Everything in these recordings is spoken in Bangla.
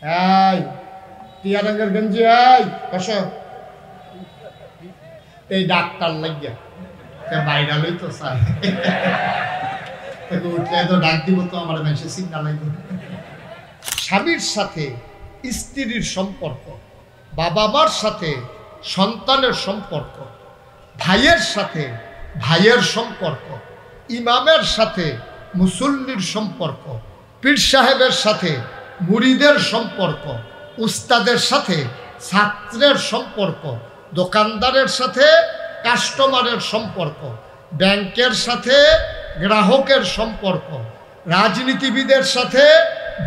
এই টিয়া রঙের গেঞ্জি, এই বসো। এই ডাক্তার লাগিয়া বাইরা লই তো স্যার উঠলে তো ডাক দিব তো আমার মেসে চিন্তা লাগবে। স্বামীর সাথে স্ত্রীর সম্পর্ক, বাবা মার সাথে সন্তানের সম্পর্ক, ভাইয়ের সাথে ভাইয়ের সম্পর্ক, ইমামের সাথে মুসল্লির সম্পর্ক, পীর সাহেবের সাথে মুরিদের সম্পর্ক, উস্তাদের সাথে ছাত্রের সম্পর্ক, দোকানদারের সাথে কাস্টমারের সম্পর্ক, ব্যাংকের সাথে গ্রাহকের সম্পর্ক, রাজনীতিবিদের সাথে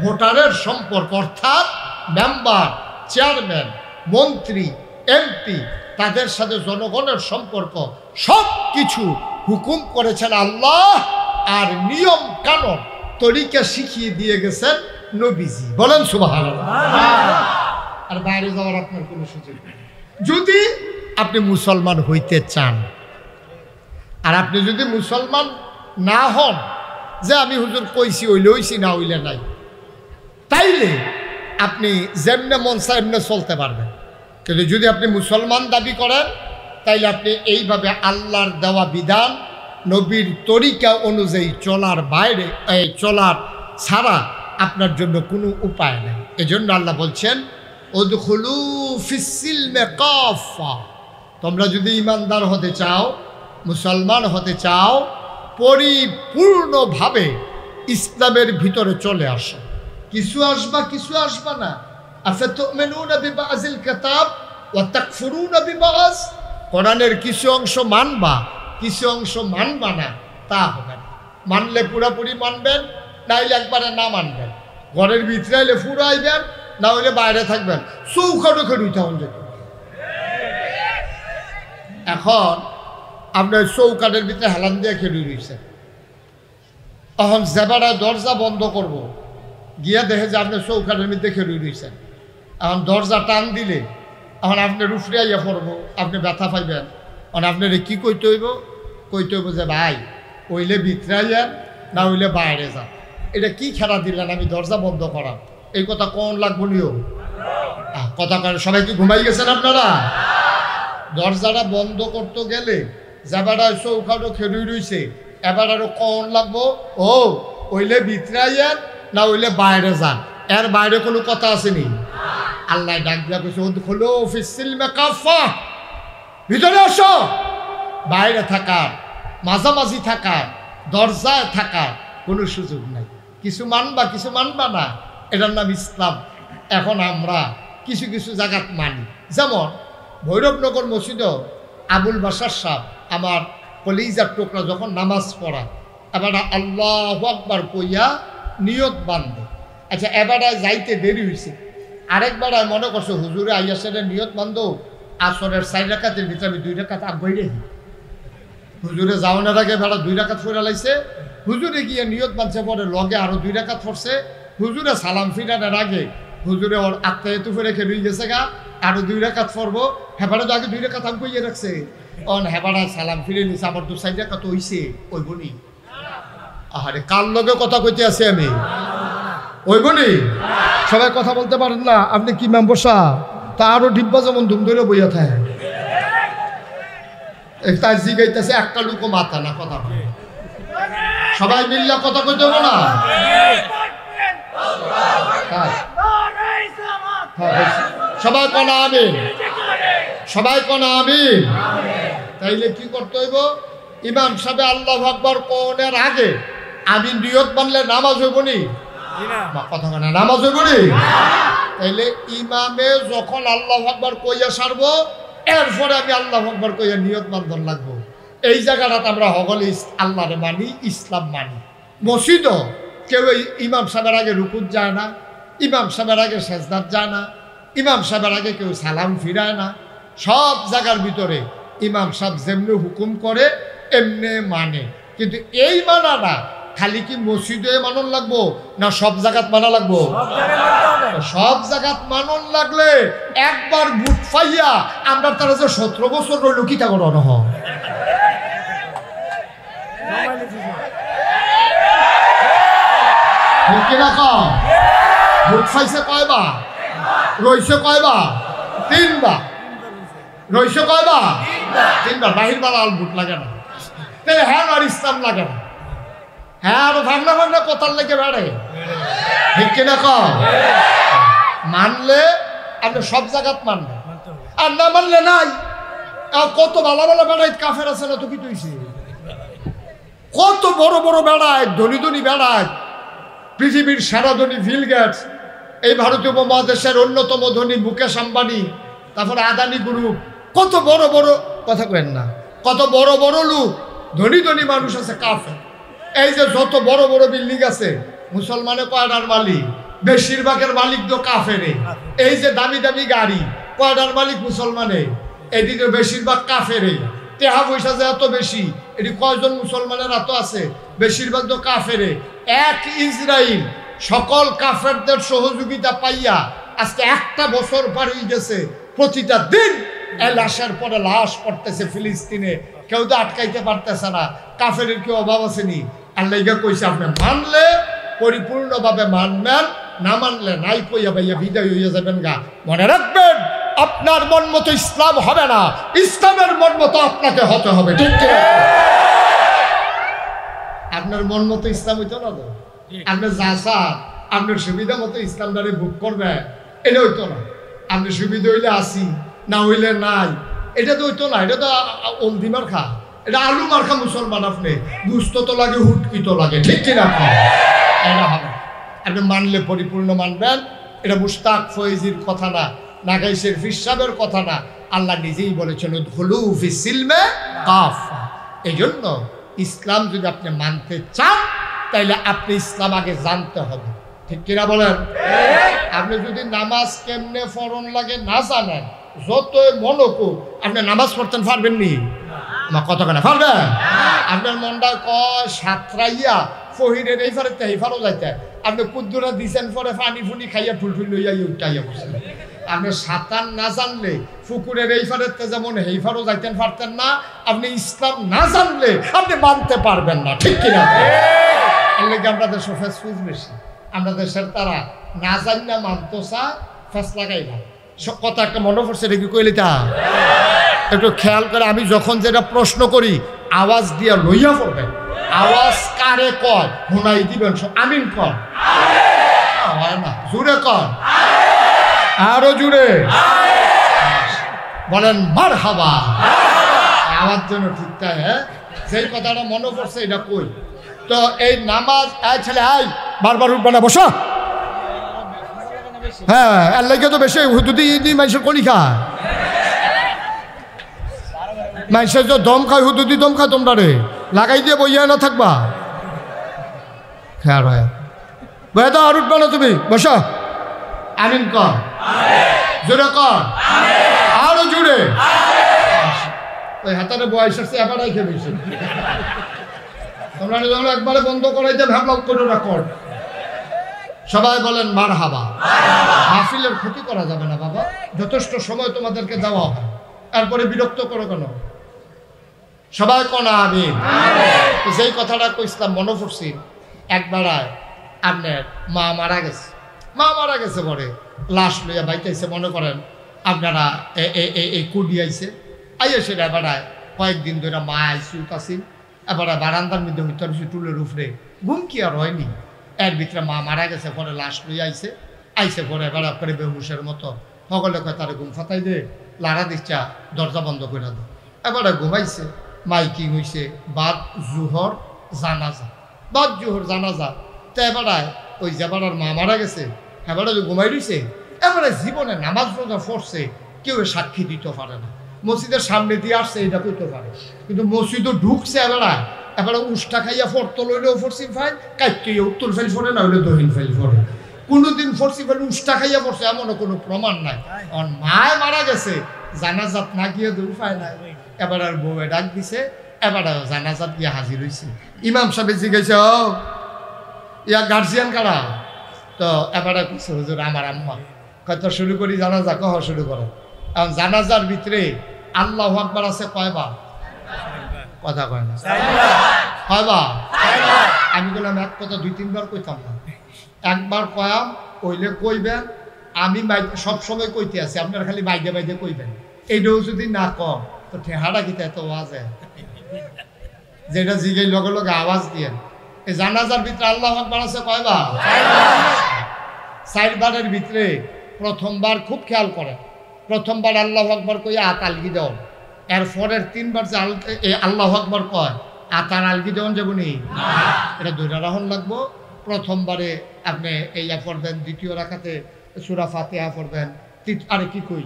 ভোটারের সম্পর্ক, অর্থাৎ মেম্বার, চেয়ারম্যান, মন্ত্রী, এমপি, তাদের সাথে জনগণের সম্পর্ক, সব কিছু হুকুম করেছেন আল্লাহ। আর নিয়ম কানুন তরিকা শিখিয়ে দিয়ে গেছেন নবীজি। বলেন সুবহানাল্লাহ। আর বাইরে যাওয়ার আপনার কোনো সুযোগ নেই যদি আপনি মুসলমান হইতে চান। আর আপনি যদি মুসলমান না হন, যে আমি হুজুর কইছি হইলে হইছি, না হইলে নাই, তাইলে আপনি যেমনে মন চায় এমনি চলতে পারবেন। কিন্তু যদি আপনি মুসলমান দাবি করেন, তাইলে আপনি এইভাবে আল্লাহর দেওয়া বিধান, নবীর তরিকা অনুযায়ী চলার বাইরে, চলার ছাড়া আপনার জন্য কোনো উপায় নেই। এজন্য আল্লাহ বলছেন, উদখুলু ফিস-সিলমি কাফা, তোমরা যদি ইমানদার হতে চাও, মুসলমান হতে চাও, পরিপূর্ণভাবে ইসলামের ভিতরে চলে আসো। কিছু আসবা, কিছু আসবা না। আফাতুমিনুনা বিবাযিল কিতাব ওয়া তাকফুরুনা বিবায, কোরআনের কিছু অংশ মানবা, কিছু অংশ মানবা না, তা হবে না। মানলে পুরোপুরি মানবেন, নাইলে একবারে না মানবেন। ঘরের ভিতরে আইলে পুরো আইবেন, না হইলে বাইরে থাকবেন। চৌখাটো খেলুই তখন যেত। এখন আপনার চৌকাটের ভিতরে হেলান দিয়ে খেলুই রয়েছে। এখন জেবারা দরজা বন্ধ করব, গিয়া দেখে যে আপনি চৌকাটের মধ্যে খেলুই রয়েছেন। এখন দরজা টান দিলে এখন আপনার উফরে আইয়া পড়বো, আপনি ব্যথা পাইবেন। এখন আপনার কি কইতে হইব? কইতে হইব যে ভাই হইলে ভিতরে আইয়েন, না হইলে বাইরে যান। এটা কি খেলা দিলেন আমি দরজা বন্ধ করা? এই কথা কোন লাগবো নিও কথা কারণ সবাই কি ঘুমাই গেছেন আপনারা? দরজাটা বন্ধ করতে গেলে যাবার চৌকাটো খেলুই রয়েছে, এবার আরো কোন লাগবো? ও হইলে ভিতরে আইয়েন, না হইলে বাইরে যান। এর বাইরে কোনো কথা আসেনি। আল্লাহ ডাক দিয়া কইছে, উদখুলু ফিস-সিলমি কাফা, ভিতরে আসো। বাইরে থাকার, মাঝামাঝি থাকার, দরজায় থাকার কোনো সুযোগ নাই। কিছু মানবা, কিছু মানবা না, এটার নাম ইসলাম। এখন আমরা কিছু কিছু জায়গাত মানি। যেমন ভৈরবনগর মসজিদও আবুল বাশার সাহেব আমার কলিজার টুকরা যখন নামাজ পড়া, এবার আল্লাহু আকবার কইয়া নিয়ত বান্ধে। আচ্ছা, এবার যাইতে দেরি হয়েছে, আরেকবার মনে করছো হুজুরে আইয়াসের নিয়ত বান্ধ, আসরের 4 রাকাতের ভিতরে আমি 2 রাকাত আগে রেখি। হুজুরে যাওয়ানোর আগে বেড়া 2 রাকাত পড়ে লাইছে। হুজুরে গিয়ে নিয়ত বাঁধছে, পরে লগে আরো 2 রাকাত পড়ছে। হুজুরে সালাম ফিরানোর আগে হুজুরে ওর আত্মায়তু ফিরে খেয়ে গেছে গা, আরো 2 রাকাত পড়বো। হেবারে তো আগে 2 রাকাত আমি কইয়ে রাখছে। অন হেবারা সালাম ফিরে নিছে, আমার 2 রাকাত হইছে, ওইবনি। আহারে কার লগে কথা কইতে আছে আমি? ওইবনি। সবাই কথা বলতে পারেন না। আপনি কি মেম্বার সাহেব? তা আরো ডিব্বা যেমন ধুম ধরে বইয়া থাকে। তার জিগাইতেছে একটা লুকো মাথা না কথা। সবাই মিল্লা কথা কইতে হবে না? সবাই কোন আমিন, সবাই কোন আমিন। তাইলে কি করতে হইব? ইমাম সাহেব আল্লাহু আকবার কোনের আগে আমি নিয়ত বানলে নামাজ হইব নি? কথা না, নামাজ হইব নি? তাইলে ইমামে যখন আল্লাহু আকবার কইয়া সারবো, এরপরে আমি আল্লাহু আকবার কইয়া নিয়ত বান্ধন লাগবো। এই জায়গাটা আমরা সকলে আল্লাহরে মানি, ইসলাম মানি। মসজিদও কেউ ইমাম সাহেবের আগে রুকুত যায় না, ইমাম সাহেবের আগে সেজদাত যায় না, ইমাম সাহেবের আগে কেউ সালাম ফিরায় না। সব জায়গার ভিতরে ইমাম সাহেব যেমনি হুকুম করে এমনি মানে। কিন্তু এই মানাটা খালি কি মসজিদে মানন লাগবো না সব জায়গাত মানা লাগবো? সব জায়গাত মানন লাগলে একবার বুট পাইয়া আমরা তারা যে 17 বছর রইল কি তা করানো হয়? ভোট পাইছে কয়বার? রইছে কয়বার? 3 বার। রইছে কয়বার? 3 বার। বাহির বালা আল ভোট লাগে না, তাহলে হ্যাঁ আর ইসলাম লাগে না। হ্যাঁ আরো ভাগনা ভাগনা কোথার লেগে বেড়ে, ঠিক কিনা কম? মানলে আপনি সব জায়গাত মানবেন, আর না মানলে নাই। কত ভালো ভালো বেড়াই কাফের আছে না তো কি তুইছি, কত বড় বড় বেড়ায়, ধনী ধনী বেড়ায়, পৃথিবীর সেরা ধনী বিল গেটস, এই ভারতীয় উপমহাদেশের অন্যতম ধনী মুকেশ আম্বানি, তারপরে আদানি গ্রুপ, কত বড় বড় কথা কেন না, কত বড় বড় লোক ধনী ধনী মানুষ আছে কাফের। এই যে যত বড় বড় বিল্ডিং আছে মুসলমানে কয়টার মালিক? বেশিরভাগের মালিক তো কাফেরে। এই যে দামি দামি গাড়ি কয়টার মালিক? মুসলমানে। এদিকে বেশিরভাগ কাফেরে। টেহা পয়সা যে এত বেশি, এটি কয়জন মুসলমানের এত আছে? বেশিরভাগ তো কাফেরে। এক ইসরায়েল সকল কাফেরদের সহযোগিতা পাইয়া আজকে 1টা বছর পার হয়ে গেছে, প্রতিটা দিন এই লাশের পরে লাশ পড়তেছে ফিলিস্তিনে, কেউ তো আটকাইতে পারতেছে না। কাফের কি অভাব আসেনি? আল্লাহ কইছে আপনি মানলে পরিপূর্ণভাবে মানবেন, না মানলে নাই কইয়া ভাইয়া বিদায় হইয়া যাবেন গা। মনে রাখবেন আপনার মন মতো ইসলাম হবে না, ইসলামের মন মতো আপনাকে হতে হবে, ঠিক কিনা? আপনার মন মতো ইসলাম হইতো না তো, আপনি যা চান আপনার সুবিধা মতো ইসলামটারে বুক করবে, এটা হইতো না। আপনি সুবিধা হইলে আসি, না হইলে নাই, এটা তো হইতো না। এটা তো অলদি মার্খা, এটা আলু মার্খা মুসলমান। আপনি গুস্ত তো লাগে, হুটকি তো লাগে, ঠিক কিনা? এটা হবে। আপনি মানলে পরিপূর্ণ মানবেন। এটা মুশতাক ফয়েজির কথা না, নাগাইশের ফিসাবের কথা না, আল্লাহ নিজেই বলেছেন উদখুলু ফিস সিলমে কাফা। এই জন্য ইসলাম যদি আপনি মানতে চান তাইলে আপনি ইসলাম আগে জানতে হবে, ঠিক কিনা বলেন? আপনি যদি নামাজ কেমনে ফরন লাগে না জানেন, যত মনকু আপনি নামাজ পড়তেন পারবেন নি? আমার কথা কেন পারবেন? আপনার মনটা কয় সাতরাইয়া ফহিরের এই ফারে এই ফারও যাইতে, আপনি কুদ্দুরা দিছেন পরে পানি ফুনি খাইয়া ঠুলঠুল লইয়া উঠাইয়া বসছেন। আপনি সাঁতার না জানলে পুকুরের এই ফারেতে যেমন এই ফারও যাইতেন পারতেন না, আপনি ইসলাম না জানলে আপনি মানতে পারবেন না, ঠিক কিনা? এর লেগে আমরা দেশের ফেসফুস বেশি, আমরা দেশের তারা না জানি না মানতো চা ফেস লাগাই না। কথা একটা মনে পড়ছে, এটা কি কইলি তা একটু খেয়াল করে। আমি যখন যেটা প্রশ্ন করি আওয়াজ দিয়া লইয়া পড়বেন, আওয়াজ কারে কয় হুনাই দিবেন, আমিন কর, হয় না জুড়ে কর, আরো জুড়ে বলেন মারহাবা, আওয়াজ যেন ঠিক তাই। হ্যাঁ, যেই কথাটা মনে পড়ছে এটা কই। তো এই নামাজ ছেলে আই বারবার উঠবে না, বসো। হ্যাঁ, আল্লাহ তো বেশি হুদুদি মানুষের কলি খায়, মানুষের যে দম খায়, হুদুদি দম খায়, তোমরা রে লাগাই দিয়ে বইয়া না থাকবা। খেয়াল হয় বইয়া তো আর উঠবে না, তুমি বসো। আমিন কর, জোরে কর, আরো জুড়ে। ওই হাতারে বয়স আসছে এবার খেয়ে বেশি, তোমরা যখন একবারে বন্ধ করাইতে ভাবলাম কোনো রেকর্ড। সবাই বলেন মারহাবা। মাহফিলের ক্ষতি করা যাবে না বাবা, যথেষ্ট সময় তোমাদেরকে দেওয়া হবে, তারপরে বিরক্ত করো কেন? সবাই কোন আমিন। যেই কথাটা কইছিলাম মনে পড়ছি, একবার আপনার মা মারা গেছে, মা মারা গেছে পরে লাশ লইয়া বাইতেছে, মনে করেন আপনারা এই কুডি আইছে, আইয়া সেটা এবার কয়েকদিন ধরে মা আইসিউত আসিল, এবার বারান্দার মধ্যে হইতে টুলের উপরে ঘুম কি আর হয়নি, এর ভিতরে মা মারা গেছে, পরে লাশ লইয়া আইছে, আইসে পরে এবার করে বেহুশের মতো সকলে কয় তারা ঘুম ফাতাই দে, লাড়া দিচ্ছা দরজা বন্ধ করে দে। এবারে ঘুমাইছে, মাইকিং হইছে বাদ জুহর জানাজা, বাদ জুহর জানাজা। তো এবারে ওই যেবার মা মারা গেছে এবারে ঘুমাই রইছে, এবারে জীবনে নামাজ রোজা পড়ছে, কেউ সাক্ষী দিতে পারে না। মসজিদের সামনে দিয়ে আসছে এটা করতে পারে, কিন্তু মসজিদও ঢুকছে এবারে উষ্টা খাইয়া ফরতো লইলেও ফরসিন ফাইল, কাইতে উত্তর ফাইল ফোরে না হইলে দক্ষিণ ফাইল ফোরে। কোনোদিন ফরসি ফাইল উষ্টা খাইয়া পড়ছে এমনও কোনো প্রমাণ নাই। আমার মায় মারা গেছে, জানাজাত না গিয়ে দূর পায় না, এবার আর বউয়ে ডাক দিছে, এবার জানাজাত গিয়ে হাজির হয়েছে। ইমাম সাহেব জিজ্ঞাসা ও ইয়া গার্জিয়ান কারা? তো এবারে কিছু হুজুর আমার আম্মা। কত শুরু করি জানাজা, কহ শুরু করো। কারণ জানাজার ভিতরে আল্লাহু আকবার আছে কয়বার? কথা কয় না, কয়বার? আমি বললাম এক কথা 2-3 বার কইতাম না, একবার কয়াম ওইলে কইবেন আমি সবসময় কইতে আছি, আপনারা খালি বাইদে বাইদে কইবেন। এইটাও যদি না কম তো ঠেহারা কিতা এত আওয়াজে যেটা জিগাই লগে লগে আওয়াজ দিয়েন। এই জানাজার ভিতরে আল্লাহু আকবার আছে কয়বার? 4 বারের ভিতরে প্রথমবার খুব খেয়াল করেন, প্রথমবার আল্লাহু আকবার কইয়া হাত আলগি দেন, এরপরের 3 বার যে আল্লাহু আকবার কয় আতার আলগি দেন যাবনি না, এটা দুইটা রাহন লাগবো। প্রথমবারে আপনি এইয়া পড়বেন, দ্বিতীয় রাকাতে সূরা ফাতিহা পড়বেন, আরে কি কই,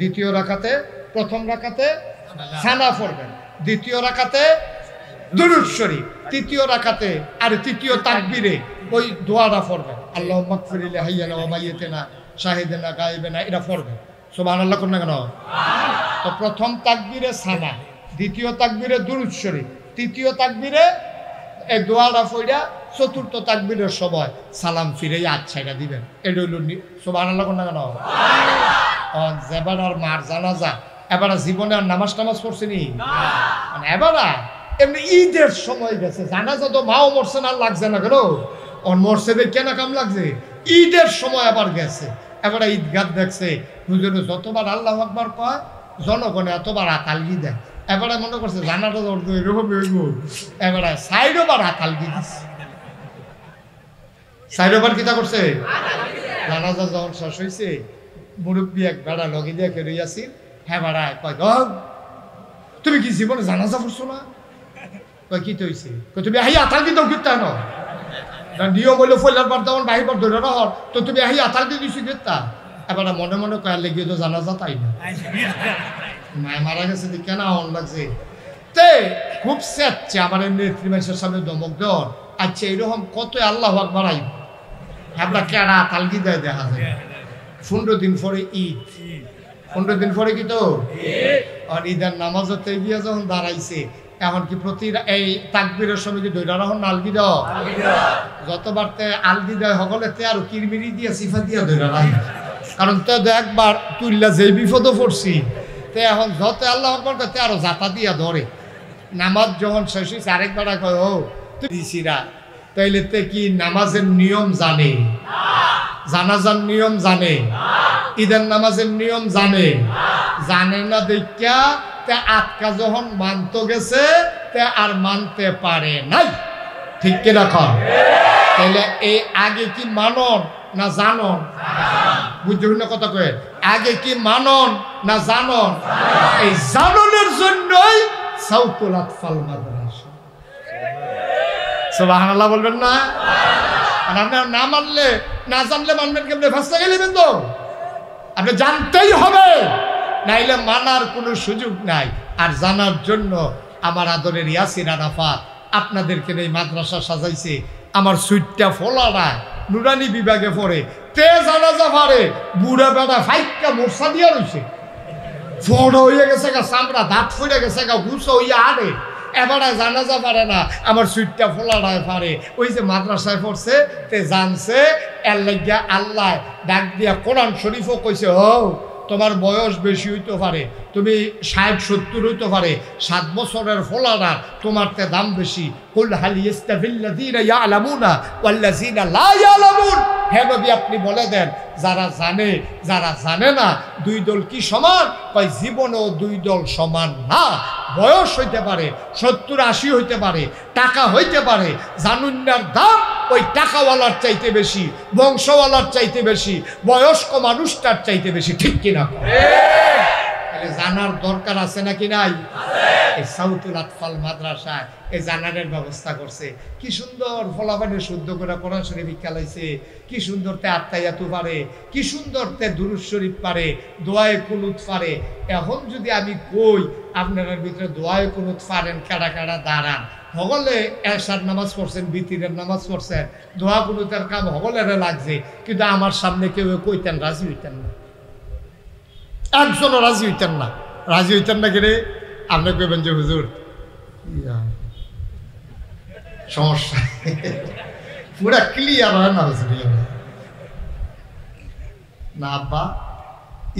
দ্বিতীয় রাকাতে প্রথম রাকাতে সানা পড়বেন, দ্বিতীয় রাকাতে দুরূদ শরীফ, তৃতীয় রাকাতে আর তৃতীয় তাকবীরে ওই দোয়াটা পড়বেন, আল্লাহুম্মা গফির লি হাইয়িনা ওয়া মাইয়িতিনা শাহিদিনা গায়বিনা, এটা পড়বেন। সুবহানাল্লাহ কোন না কেন? তো প্রথম তাকবীরে সানা, দ্বিতীয় তাকবীরে দুরূদ শরীফ, তৃতীয় তাকবীরে এই দোয়াটা পড়া চতুর্থ তাকবীরের সময় সালাম ফিরে আচ্ছাইটা দিবেন। এটা হইল সুবহানাল্লাহ কোন না কেন? যেবার আর মার জানাজা এবার জীবনে আর নামাজ টামাজ পড়ছেনি মানে এবার এমনি ঈদের সময় গেছে, জানাজা তো মাও মরছে না লাগছে না কেন, ওর মরছে কেন কাম লাগছে, ঈদের সময় আবার গেছে, এবার ঈদগাহ দেখছে হুজুর যতবার আল্লাহু আকবার কয় জনগণে এতবার আতালগি দেয়, এবারে মনে করছে জানাটা এরকম এবারে সাইডবার আতালগি দিচ্ছে, সাইডবার কিতা করছে জানাজা যখন শেষ হয়েছে মুরব্বী এক বেড়া লগে দিয়ে কেড়ে আসিল, হ্যাঁ বেড়ায় কয় তুমি কি জীবনে জানাজা পড়ছো না? কয় কি হয়েছে? তুমি আহি আতাল দিতেও কিতা ন নিয়ম হইলো ফইলার বার তখন বাহির ধরে নহর, তো তুমি আহি আতাল দিয়ে দিছি কিতা? এবার মনে মনে কয়ার লেগে তো জানাজা তাই না, মায় মারা গেছে কেন আহন লাগছে তে খুব স্যাচ্ছে আমার এমনি নেত্রীমাইশের সামনে দমক দেওয়ার। আচ্ছা এইরকম কত আল্লাহু আকবার আইব, আমরা কেডা তালগি দেয় দেখা যায় 15 দিন পরে ঈদ, 15 দিন পরে কি তো আর ঈদের নামাজতে গিয়ে যখন দাঁড়াইছে এখন কি প্রতি এই তাকবীরের সময় কি দুইটা রকম আলগি দাও, যতবার তে আলগি দেয় সকলে তে আর কিরমিরি দিয়ে সিফা দিয়ে দুইটা রাখ, কারণ তো একবার তুইলা যে বিপদও পড়ছি তে এখন যত আল্লাহ আকবার তে আরো জাতা দিয়া ধরে। নামাজ যখন শেষ হয়েছে আরেকবার কয় ও দিছিরা তাইলে তে কি নামাজের নিয়ম জানে, জানাজার নিয়ম জানে, ঈদের নামাজের নিয়ম জানে, জানে না দেখা তে আটকা যখন মানতে গেছে তে আর মানতে পারে নাই, ঠিক কি রাখো? তাইলে এই আগে কি মানন না জানন? বুঝতে না কথা কয়ে, আগে কি মানন না জানন? এই জাননের জন্যই সাউতুল আতফাল মাদ্রাসা। সুবহানাল্লাহ বলবেন না? আর আপনার না মানলে না জানলে মানবেন কেমনে? ফাঁসতে গেলেন তো আপনি জানতেই হবে, নাইলে মানার কোনো সুযোগ নাই। আর জানার জন্য আমার আদরের ইয়াসির আরাফাত আপনাদেরকে এই মাদ্রাসা সাজাইছে, আমার সুইটটা ফোলারা নুরানি বিভাগে পড়ে তে জানাজা পারে, বুড়া বেড়া ফাইকা মোর্চা দিয়া রয়েছে, ফড় হইয়া গেছে গা, চামড়া দাঁত ফুটে গেছে গা, গুছো হইয়া আরে এবারে জানাজা পারে না, আমার সুইটটা ফোলারায় পারে। ওই যে মাদ্রাসায় পড়ছে তে জানছে এর লাগিয়া আল্লাহ ডাক দিয়া কোরআন শরীফও কইছে ও তোমার বয়স বেশি হইতে পারে, তুমি 60-70 হইতে পারে, 7 বছরের ফোলারা তোমার তে দাম বেশি। কুল হাল ইস্তাফিল্লাযীনা ইয়ালামুনা ওয়াল্লাযীনা লা ইয়ালামুন, হে নবী আপনি বলে দেন যারা জানে যারা জানে না দুই দল কি সমান? কয় জীবনেও দুই দল সমান না। বয়স হইতে পারে 70-80 হইতে পারে, টাকা হইতে পারে, জানুন্নার দাম ওই টাকাওয়ালার চাইতে বেশি, বংশওয়ালার চাইতে বেশি, বয়স্ক মানুষটার চাইতে বেশি, ঠিক কিনা? জানার দরকার আছে নাকি নাই? এই সাউতুল আতফাল মাদ্রাসায় এই জানারের ব্যবস্থা করছে। কি সুন্দর ফলাফানে শুদ্ধ করে কোরআন শরীফ খেলাইছে, কি সুন্দর তে আত্মায়াতু পারে, কি সুন্দর তে দুরূদ শরীফ পারে, দোয়ায়ে কুনুত পারে। এখন যদি আমি কই আপনাদের ভিতরে দোয়ায়ে কুনুত পারেন, কারা কারা দাঁড়ান, হগলে এশার নামাজ পড়ছেন, বিতিরের নামাজ পড়ছেন, দোয়া কুনুতের কাম হগলের লাগছে, কিন্তু আমার সামনে কেউ কইতেন রাজি হইতেন না, একজনও রাজি হইতেন না। রাজি হইতেন না কেড়ে আপনি কইবেন যে হুজুর সমস্যা পুরা ক্লিয়ার হয় না হুজুর না। আব্বা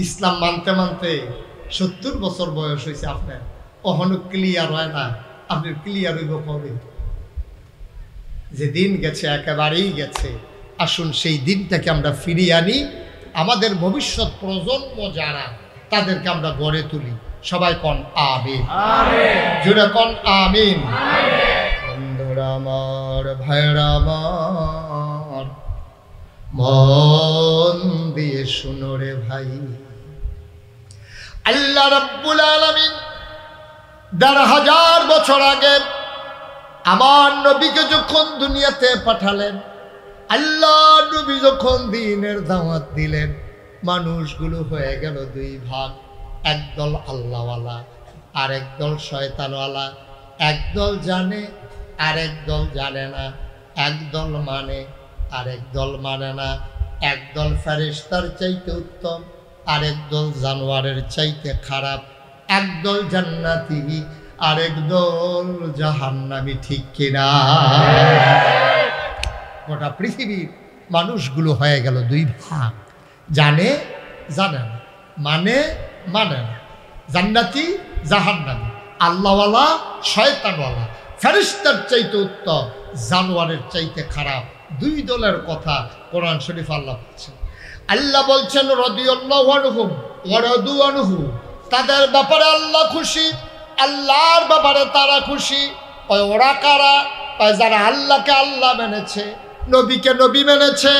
ইসলাম মানতে মানতে 70 বছর বয়স হয়েছে আপনার, কখনো ক্লিয়ার হয় না। আপনি ক্লিয়ার হইব কবে? যেদিন গেছে একেবারেই গেছে। আসুন সেই দিনটাকে আমরা ফিরিয়ে আনি, আমাদের ভবিষ্যৎ প্রজন্ম যারা তাদেরকে আমরা গড়ে তুলি। সবাই কন আমিন, জুড়ে কন আমিন। বন্ধুরা আমার, ভাইরা আমার, মন দিয়ে শুনো রে ভাই, আল্লাহ রাব্বুল আলামিন ১,৫০০ বছর আগে আমার নবীকে যখন দুনিয়াতে পাঠালেন, আল্লাহ নবী যখন দ্বীনের দাওয়াত দিলেন, মানুষগুলো হয়ে গেল দুই ভাগ। একদল আল্লাহওয়ালা আর একদল শয়তানওয়ালা। একদল জানে আর একদল জানে না, একদল মানে আর একদল মানে না, একদল ফেরেশতার চাইতে উত্তম আর একদল জানোয়ারের চাইতে খারাপ, একদল জান্নাতি আর একদল জাহান্নামী। ঠিক কিনা? গোটা পৃথিবীর মানুষগুলো হয়ে গেল দুই ভাগ, জানে জানে না, মানে মানে না, জান্নাতি জাহান্নামী, আল্লাহওয়ালা শয়তানওয়ালা, ফেরেশতার চাইতে উত্তম জানোয়ারের চাইতে খারাপ। দুই দলের কথা কোরআন শরীফ আল্লাহ বলছেন। আল্লাহ বলছেন রাদিয়াল্লাহু আনহুম ওয়া রাদু আনহু, তাদের ব্যাপারে আল্লাহ খুশি, আল্লাহর ব্যাপারে তারা খুশি। ওরা কারা? যারা আল্লাহকে আল্লাহ মেনেছে, নবীকে নবী মেনেছে,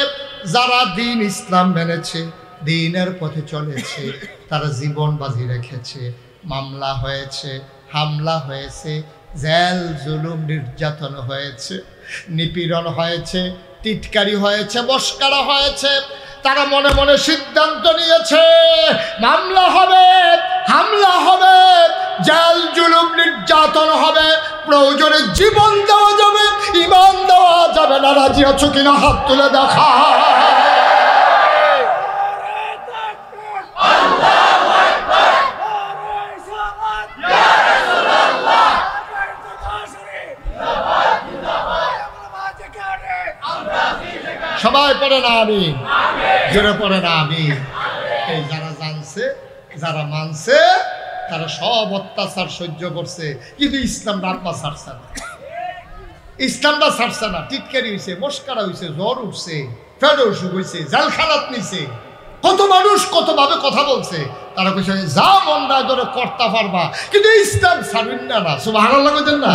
যারা দ্বীন ইসলাম মেনেছে, দ্বীনের পথে চলেছে, তারা জীবন বাজি রেখেছে। মামলা হয়েছে, হামলা হয়েছে, জেল জুলুম নির্যাতন হয়েছে, নিপীড়ন হয়েছে, টিটকারি হয়েছে, মস্কারা হয়েছে। তারা মনে মনে সিদ্ধান্ত নিয়েছে মামলা হবে, হামলা হবে, জেল জুলুম নির্যাতন হবে, প্রয়োজনে জীবন দেওয়া যাবে, ঈমান দেওয়া যাবে না। রাজি আছো কিনা? হাত তুলে দেখা। সবাই পড়ে না আমিন, জোরে পড়ে না আমিন। এই যারা জানছে, যারা মানছে, তারা সব অত্যাচার সহ্য করছে, কিন্তু ইসলামটা আত্মা ছাড়ছে না, ইসলামটা ছাড়ছে না। টিটকারি হয়েছে, মস্কারা হয়েছে, জ্বর উঠছে, ফেড অসুখ হয়েছে, জালখানাত নিছে, কত মানুষ কতভাবে কথা বলছে। তারা কইছে যা মন্দা ধরে করতে পারবা, কিন্তু ইসলাম ছাড়বেন না। না সুবহানাল্লাহ কইতেন না?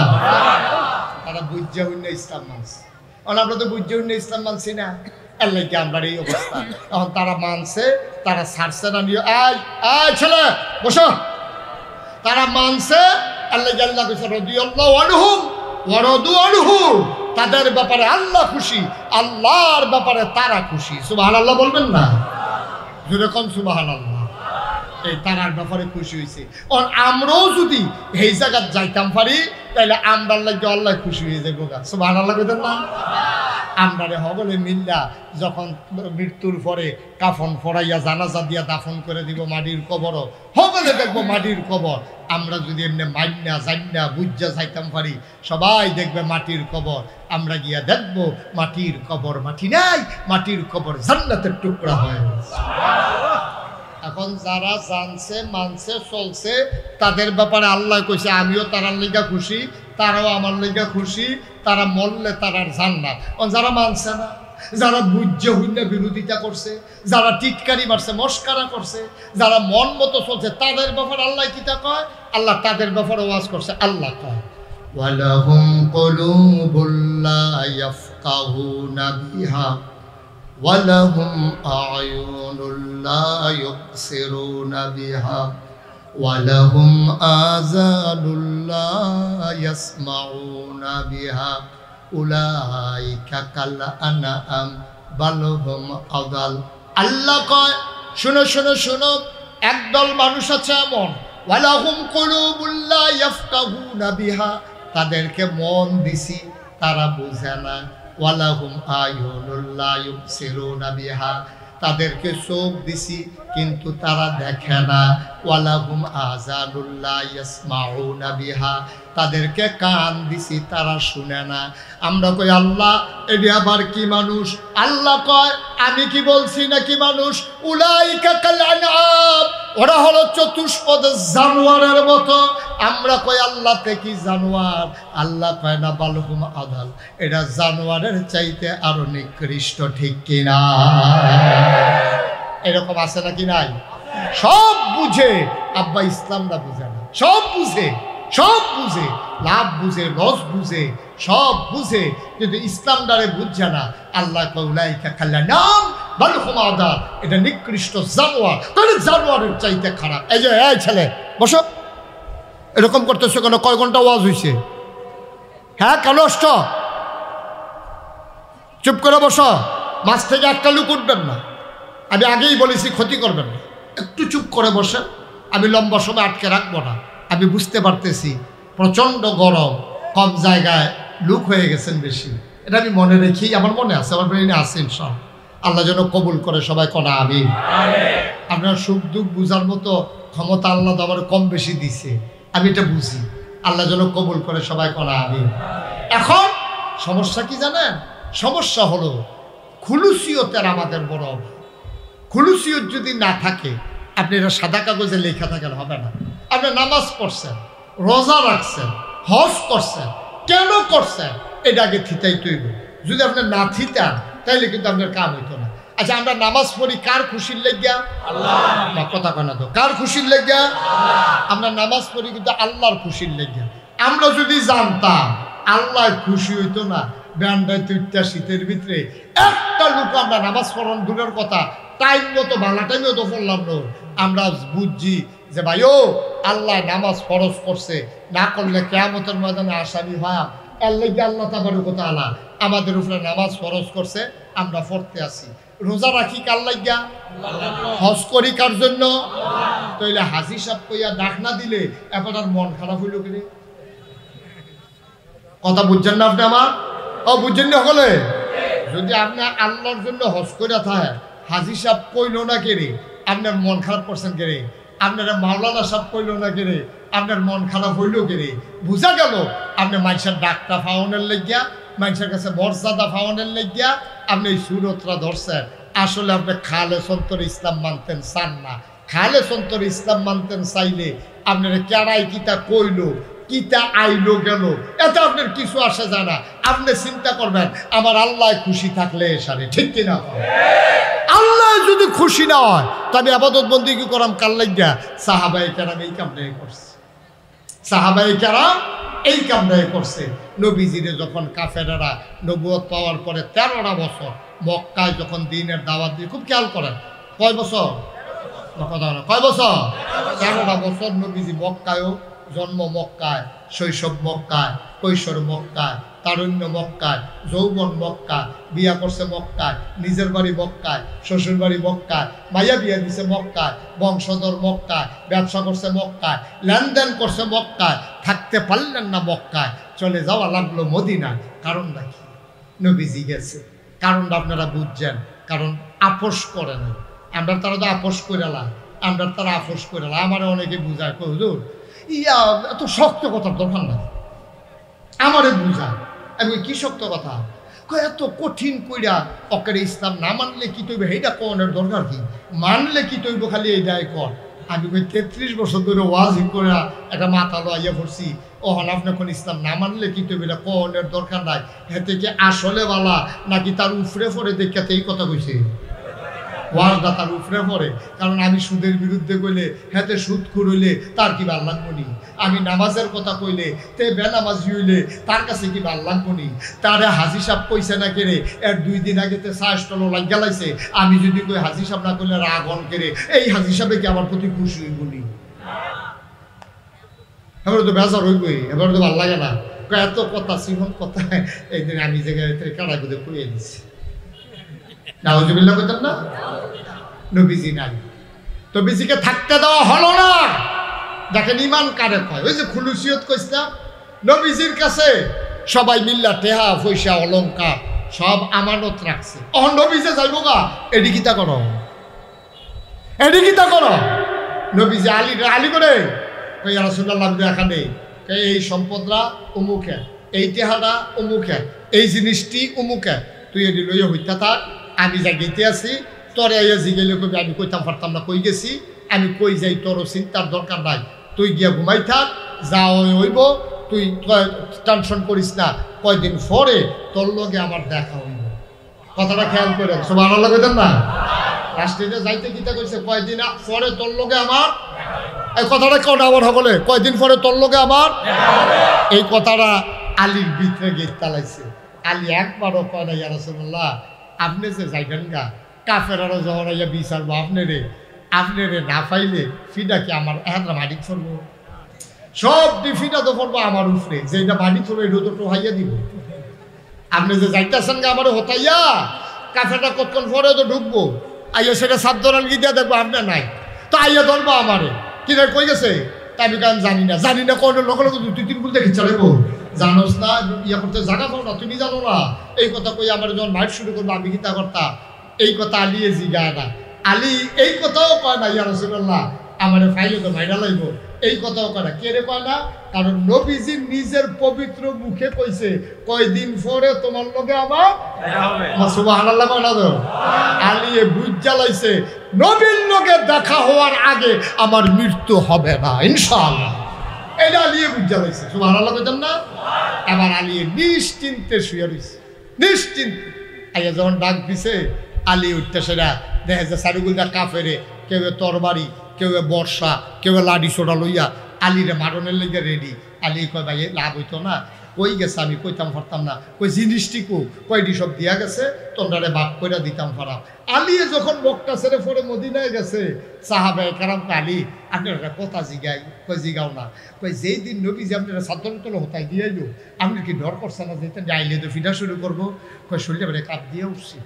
তারা বুঝা হইন ইসলাম মানছে। আমরা তো বুঝে হইন ইসলাম মানছি না, আল্লাহ কি আমরা এই অবস্থা। এখন তারা মানছে, তারা ছাড়ছে না। নিয়ে আয় ছেলে বসো। তারা মানছে, আল্লাহ আল্লাহ কইছে রাদিয়াল্লাহু আনহুম ওয়া রাদু আনহু, তাদের ব্যাপারে আল্লাহ খুশি, আল্লাহর ব্যাপারে তারা খুশি। সুবহানাল্লাহ বলবেন না? যেরকম সুবহানাল্লাহ। এই তারার ব্যাপারে খুশি হয়েছে। আমরাও যদি এই জায়গা যাইতাম পারি, তাহলে আমরার লাগে আল্লাহ খুশি হয়ে যাবো। সুবহানাল্লাহ কইতেন না? আমরারে হবলে মিল্লা যখন মৃত্যুর পরে কাফন ফড়াইয়া জানাজা দিয়া দাফন করে দিব মাটির কবরও, হবলে দেখবো মাটির কবর। আমরা যদি এমনি মাইনা জান্না বুঝা যাইতাম পারি, সবাই দেখবে মাটির কবর। আমরা গিয়া দেখবো মাটির কবর মাটি নাই, মাটির কবর জান্নাতের টুকরা হয়ে গেছে। এখন যারা জানছে, মানছে, চলছে, তাদের ব্যাপারে আল্লাহ কইছে আমিও তারার লিগা খুশি, তারাও আমার লিগা খুশি, তারা মরলে তারার জান্নাত। যারা মানছে না, যারা বুঝে হইনা বিরোধিতা করছে, যারা টিটকারি মারছে, মস্কারা করছে, যারা মন মতো চলছে, তাদের ব্যাপারে আল্লাহ কিতা কয়? আল্লাহ তাদের ব্যাপারে ওয়াজ করছে। আল্লাহ কয় ওয়ালাহুম কুলুবুল লা ইয়াফকাহুনা বিহা ওয়ালাহুম আ'য়ুনুল লা ইউবসিরুনা বিহা ওয়ালাহুম আযানুল লা ইয়াসমাউনা বিহা উলাইকা কাল আনআম বাল হুম আদাল। আল্লাহ কয় শুনো শুনো শুনো, একদল মানুষ আছে এমন, ওয়ালাহুম কুলুবুল লা ইয়াফকাহুনা বিহা, তাদেরকে মন দিছি তারা বুঝে না, ওয়ালাহুম আ'য়ুনুল লা ইউবসিরুনা বিহা, তাদেরকে চোখ দিছি কিন্তু তারা দেখে না, ওয়ালাহুম আযানুল লা ইয়াসমাউনা বিহা, তাদেরকে কান দিছি তারা শুনে না। আমরা কই আল্লাহ এটি আবার কি মানুষ? আল্লাহ কয় আমি কি বলছি নাকি মানুষ? উলাইকা কাল আনআম, ওরা হলো চতুষ্পদ জানোয়ারের মতো। আমরা কই আল্লাহ থেকে জানোয়ার, আল্লাহ কয় না বালহুম আদাল, এটা জানোয়ারের চাইতে আরো নিকৃষ্ট, ঠিক কিনা? এরকম আছে নাকি নাই? সব বুঝে আব্বা, ইসলামটা বুঝে না। সব বুঝে, সব বুঝে, লাভ বুঝে, লস বুঝে, সব বুঝে, কিন্তু ইসলামটারে বুঝছে না। আল্লাহ কউলাইকা খাল্লা নাম বালহুম আদাল, এটা নিকৃষ্ট জানোয়ার। তাহলে জানোয়ারের চাইতে খারাপ। এই যে এই ছেলে বসো, এরকম করতেছো কেন? কয় ঘন্টা ওয়াজ হয়েছে? হ্যাঁ কেন অষ্ট? চুপ করে বসো। মাছ থেকে একটা লুক উঠবেন না। আমি আগেই বলেছি ক্ষতি করবেন না। একটু চুপ করে বসেন, আমি লম্বা সময় আটকে রাখবো না। আমি বুঝতে পারতেছি প্রচণ্ড গরম, কম জায়গায় লুক হয়ে গেছেন বেশি। এটা আমি মনে রেখি, আমার মনে আছে, আমার ব্রেনে আছে ইনশাআল্লাহ। আল্লাহ যেন কবুল করে, সবাই কনা আমিন। আপনার সুখ দুঃখ বুঝার মতো ক্ষমতা আল্লাহ তো আমার কম বেশি দিছে, আমি এটা বুঝি। আল্লাহ যেন কবুল করে, সবাই কনা আমিন। এখন সমস্যা কি জানেন? সমস্যা হলো খুলুসিয়তের আমাদের বড় অভাব। খুলুসিয়ত যদি না থাকে, আপনি এটা সাদা কাগজে লেখা থাকেন হবে না। আপনি নামাজ পড়ছেন, রোজা রাখছেন, হজ করছেন, কেন করছেন এটা আগে থিতাই তৈব। যদি আপনি না থিতান তাইলে কিন্তু আপনার কাম হইতো না। আচ্ছা, আমরা নামাজ পড়ি কার খুশির লেগিয়া? আল্লাহ। কথা কয় না তো, কার খুশির লেগিয়া? আমরা নামাজ পড়ি কিন্তু আল্লাহর খুশির লেগিয়া। আমরা যদি জানতাম আল্লাহ খুশি হইতো না, ব্যান্ডায় তুইটা শীতের ভিতরে একটা লোক আমরা নামাজ পড়ান দূরের কথা, টাইম মতো বাংলা টাইমেও তো পড়লাম না। আমরা বুঝছি যে ভাই ও আল্লাহ নামাজ ফরজ করছে, না করলে কিয়ামতের ময়দানে আসামি হয়। এর লেগে আল্লাহ তাবারক ওয়া তাআলা আমাদের উপরে নামাজ ফরজ করছে, আমরা পড়তে আসি। রোজা রাখি কার লাগিয়া? হজ করি কার জন্য? তাইলে হাজি সাহেব কইয়া ডাক না দিলে এবার আর মন খারাপ হইল কিনে? কথা বুঝছেন না আপনি আমার? ও বুঝছেন না হলে? যদি আপনি আল্লাহর জন্য হজ করে থাকেন, হাজি সাহেব কইল না কেড়ে, আপনার মন খারাপ করছেন কেড়ে? আপনারা মাওলানা সাহেব কইল না কেড়ে, আপনার মন খারাপ হইল কেড়ে? বুঝা গেল আপনি মানুষের ডাকটা ফাউনের লেগিয়া, মানুষের কাছে মর্যাদা ফাউনের লেগিয়া আপনি এই সুরতরা ধরছেন। আসলে আপনি খালে সন্তর ইসলাম মানতেন চান না। খালে সন্তর ইসলাম মানতেন চাইলে আপনারা কেড়াই কিতা কইল, কিতা আইলো গেল, এটা আপনার কিছু আসে যায় না। আপনি চিন্তা করবেন আমার আল্লাহ খুশি থাকলে সারে, ঠিক কিনা? আল্লাহ যদি খুশি না হয় তবে আবাদত বন্দেগী করাম কার লাগিয়া? সাহাবায়ে কেরাম এই কামটাই করছে। সাহাবায়ে কেরাম এই কামটাই করছে। নবীজিরে যখন কাফেরেরা নবুয়ত পাওয়ার পরে 13টা বছর মক্কায় যখন দ্বীনের দাওয়াত দিয়ে, খুব খেয়াল করেন, কয় বছর? কয় বছর? 13টা বছর নবীজি মক্কায়ও, জন্ম মক্কায়, শৈশব মক্কায়, কৈশোর মক্কায়, তারুণ্য মক্কায়, যৌবন মক্কায়, বিয়া করছে মক্কায়, নিজের বাড়ি মক্কায়, শ্বশুর বাড়ি মক্কায়, মাইয়া বিয়া দিছে মক্কায়, বংশধর মক্কায়, ব্যবসা করছে মক্কায়, লেনদেন করছে মক্কায়, থাকতে পারলেন না মক্কায়, চলে যাওয়া লাগলো মদিনায়। কারণটা কি? নবীজি গেছে। কারণটা আপনারা বুঝছেন, কারণ আপোষ করে না। আমরা তারা তো আপোষ করে লাম, আমরা তারা আপোষ করে লাম। আমার অনেকে বুঝায়, হুজুর ইয়া এত শক্ত কথার দরকার নাই, আমারে বুঝা। আমি কি শক্ত কথা? এত কঠিন কইরা অকেরে ইসলাম না মানলে কি তৈব, এইটা কনের দরকার কি? মানলে কি তৈব, খালি এইটাই কর। আমি কই 33 বছর ধরে ওয়াজি করে একটা মাথা লইয়া পড়ছি, ওহন আপনি কোন ইসলাম না মানলে কি তৈব, এটা কনের দরকার নাই। হেতে কি আসলে বালা নাকি তার উফরে পড়ে দেখাতে এই কথা কইছে? ওয়াজটা তার উপরে পড়ে। কারণ আমি সুদের বিরুদ্ধে কইলে, হেতে সুদখোর হইলে তার কি ভাল লাগবো নি? আমি নামাজের কথা কইলে তে বেনামাজি হইলে তার কাছে কি ভাল লাগবো নি? তারে হাজি সাহেব কইছে না কেড়ে, এর 2 দিন আগে তে চা স্টল লাগিয়া লাইছে। আমি যদি কই হাজি সাহেব না কইলে রাগ হন কেড়ে, এই হাজি সাহেবে কি আমার প্রতি খুশি হইব নি? এবার তো বেজার হইবই, এবার তো ভাল লাগে না। এত কথা সিহন কথা, এই দিন আমি জায়গায় কাড়া গুদে কইয়ে দিচ্ছি। নাউজুবিল্লাহ কইতেন না? নবীজি নাই, নবীজিকে থাকতে দেওয়া হলো না। দেখেন ইমান কারে কয়? ওই যে খুলুসিয়ত কইছিলাম, নবীজির কাছে সবাই মিল্লা টেহা পয়সা অলংকার সব আমানত রাখছে। নবীজে যাইব গা, এডি কিতা করো, এডি কিতা করো? নবীজি আলী করে কই রাসূলুল্লাহ এখানে এই সম্পদরা অমুকে, এই টেহাটা অমুকে, এই জিনিসটি অমুকে, তুই এডি লইয়া হইতা থাক, আমি যা গেতে আছি, তোরে আইয়া জিগেলে কবি আমি কইতাম পারতাম না কই গেছি, আমি কই যাই তোর চিন্তার দরকার নাই, তুই গিয়া ঘুমাই থাক, যা হইব তুই টেনশন করিস না, কয়দিন পরে তোর লগে আমার দেখা হইব। কথাটা খেয়াল করে সুবহানাল্লাহ কইতেন না? রাষ্ট্রীয় যাইতে কিতা কইছে, কয়দিন পরে তোর লগে আমার, এই কথাটা কেউ আবার সকলে, কয়দিন পরে তোর লগে আমার। এই কথাটা আলীর ভিতরে গেট তালাইছে। আলী একবারও কয় না ইয়া রাসূলুল্লাহ, আপনি যে যাইবেন গা, কাফেরারও যখন ইয়া বিচারবো আপনি রে না পাইলে ফিডা কি আমার এহাদরা মাটি ছড়বো, সব ফিডা তো পড়বো আমার উপরে, যেটা মাটি ছড়বো এটা তো টোহাইয়া দিব। আপনি যে যাইতেছেন গা আমার হতাইয়া, কাফেরটা কতক্ষণ পরে তো ঢুকবো, আইয়া সেটা সাত ধরাল গিয়ে দেখবো আপনার নাই, তো আইয়া ধরবো আমারে কিনা কই গেছে। তাই আমি কারণ জানি না কোনো লোক দুই তিন গুলো দেখে চালাবো, জানোস না ইয়া করতে জায়গা পাও না, তুমি জানো না। এই কথা কই আমার যখন মাইট শুরু করবো আমি গীতা করতাম, এই কথা আলিয়ে জিগায় না। আলী এই কথাও কয় না ইয়া রাসূলুল্লাহ আমার ফাইলে তো মাইরা লাইব, এই কথাও কয় না। কে রে কয় না? কারণ নবীজি নিজের পবিত্র মুখে কইছে, কয়দিন পরে তোমার লগে আমার দেখা হবে। সুবহানাল্লাহ বলা তো। আলী বুঝ জ্বালাইছে, নবীর লগে দেখা হওয়ার আগে আমার মৃত্যু হবে না ইনশাআল্লাহ। এটা আলী বুঝ জ্বালাইছে, সুবহানাল্লাহ কইতেন না? এবার আলী নিশ্চিন্তে শুয়ে রইছে, নিশ্চিন্তে। আইয়া যখন ডাক দিছে, আলী উঠতে সেরা দেখে যে সারিগুলটা কাফেরে, কেউ তরবারি, কেউ বর্ষা, কেউ লাডি সোটা লইয়া আলীরে মারণের লেগে রেডি। আলী কয় ভাই লাভ হইতো না, কই গেছে আমি কইতাম পারতাম না, কই জিনিসটি কয়টি সব দিয়া গেছে, তোমরা বাপ কইরা দিতাম পারাম। আলী যখন বকটা ছেড়ে পরে মদিনায় গেছে, সাহাবায়ে কেরাম আলী আপনার একটা কথা জিগাই, কই জিগাও না, কই যেই দিন নবীজি আপনারা সাধন তোলো হতাই দিয়াইলো, আপনি কি ডর করছে না যেতেন যে আইলে তো ফিটা শুরু করবো? কই শরীরে বেড়ে কাপ দিয়ে উঠছি,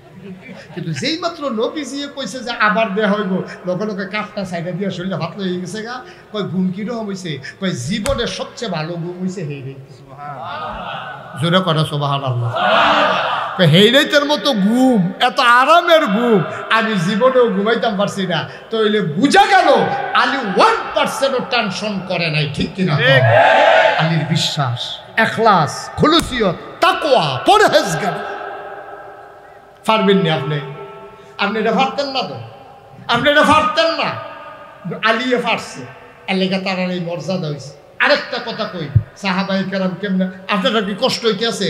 কিন্তু যেই মাত্র নবীজি কইছে যে আবার দেয়া হইব, লগে লগে কাপটা সাইডে দিয়ে শরীরে ভাত হয়ে গেছে গা। কই ঘুম কিরকম হয়েছে? কই জীবনের সবচেয়ে ভালো ঘুম হয়েছে হেই রে, জোরে করা সুবহানাল্লাহ। হেই রাইতের মতো ঘুম, এত আরামের ঘুম আমি জীবনেও ঘুমাইতাম পারছি না। তো হইলে বুঝা গেল আলী 1% টেনশন করে নাই, ঠিক কিনা? আলীর বিশ্বাস, এখলাস, খুলুসিয়ত, তাকওয়া, পরহেজগারি। পারবেন না আপনি এটা পারতেন না, তো আপনি এটা পারতেন না, আলিয়ে পারছে, এলাকা তার এই মর্যাদা হয়েছে। আরেকটা কথা কই, সাহাবায়ে কেরাম কেমনে, আপনারা কি কষ্ট হইতেছে?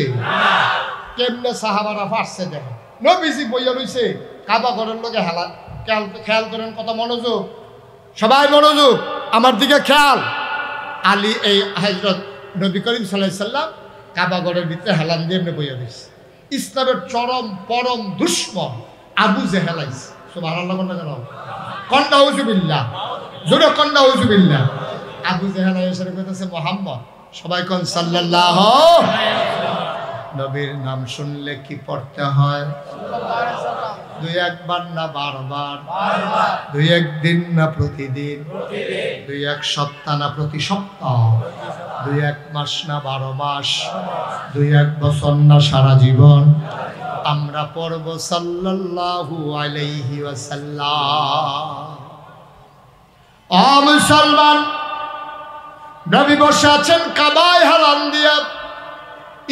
কেমনে সাহাবারা পারছে দেখেন। নবীজি বইয়া রইছে কাবা ঘরের লগে হেলা, খেয়াল করেন, কথা মনোযোগ, সবাই মনোযোগ, আমার দিকে খেয়াল। আলী এই হযরত নবী করিম সাল্লাল্লাহু আলাইহি সাল্লাম কাবা ঘরের ভিতরে হেলান দিয়ে এমনি বইয়া রইছে। ইসলামের চরম পরম দুশ্মন আবু জেহেল আইছে, সুবহানাল্লাহ বলেন কেন? কন্না উযুবিল্লাহ, জোরে কন্না উযুবিল্লাহ। আবু জেহেল এসে কইতেছে মুহাম্মদ, সবাই কোন সাল্লাল্লাহু আলাইহি ওয়াসাল্লাম। নবীর নাম শুনলে কি পড়তে হয়? দুই একবার না বারবার, দুই একদিন না প্রতিদিন, দুই এক সপ্তাহ না প্রতি সপ্তাহ, দুই এক মাস না 12 মাস, দুই এক বছর না সারা জীবন আমরা পড়ব সাল্লাল্লাহু আলাইহি ওয়াসাল্লাম। ও মুসলমান, নবী বসে আছেন কাবায় হেলান দিয়া।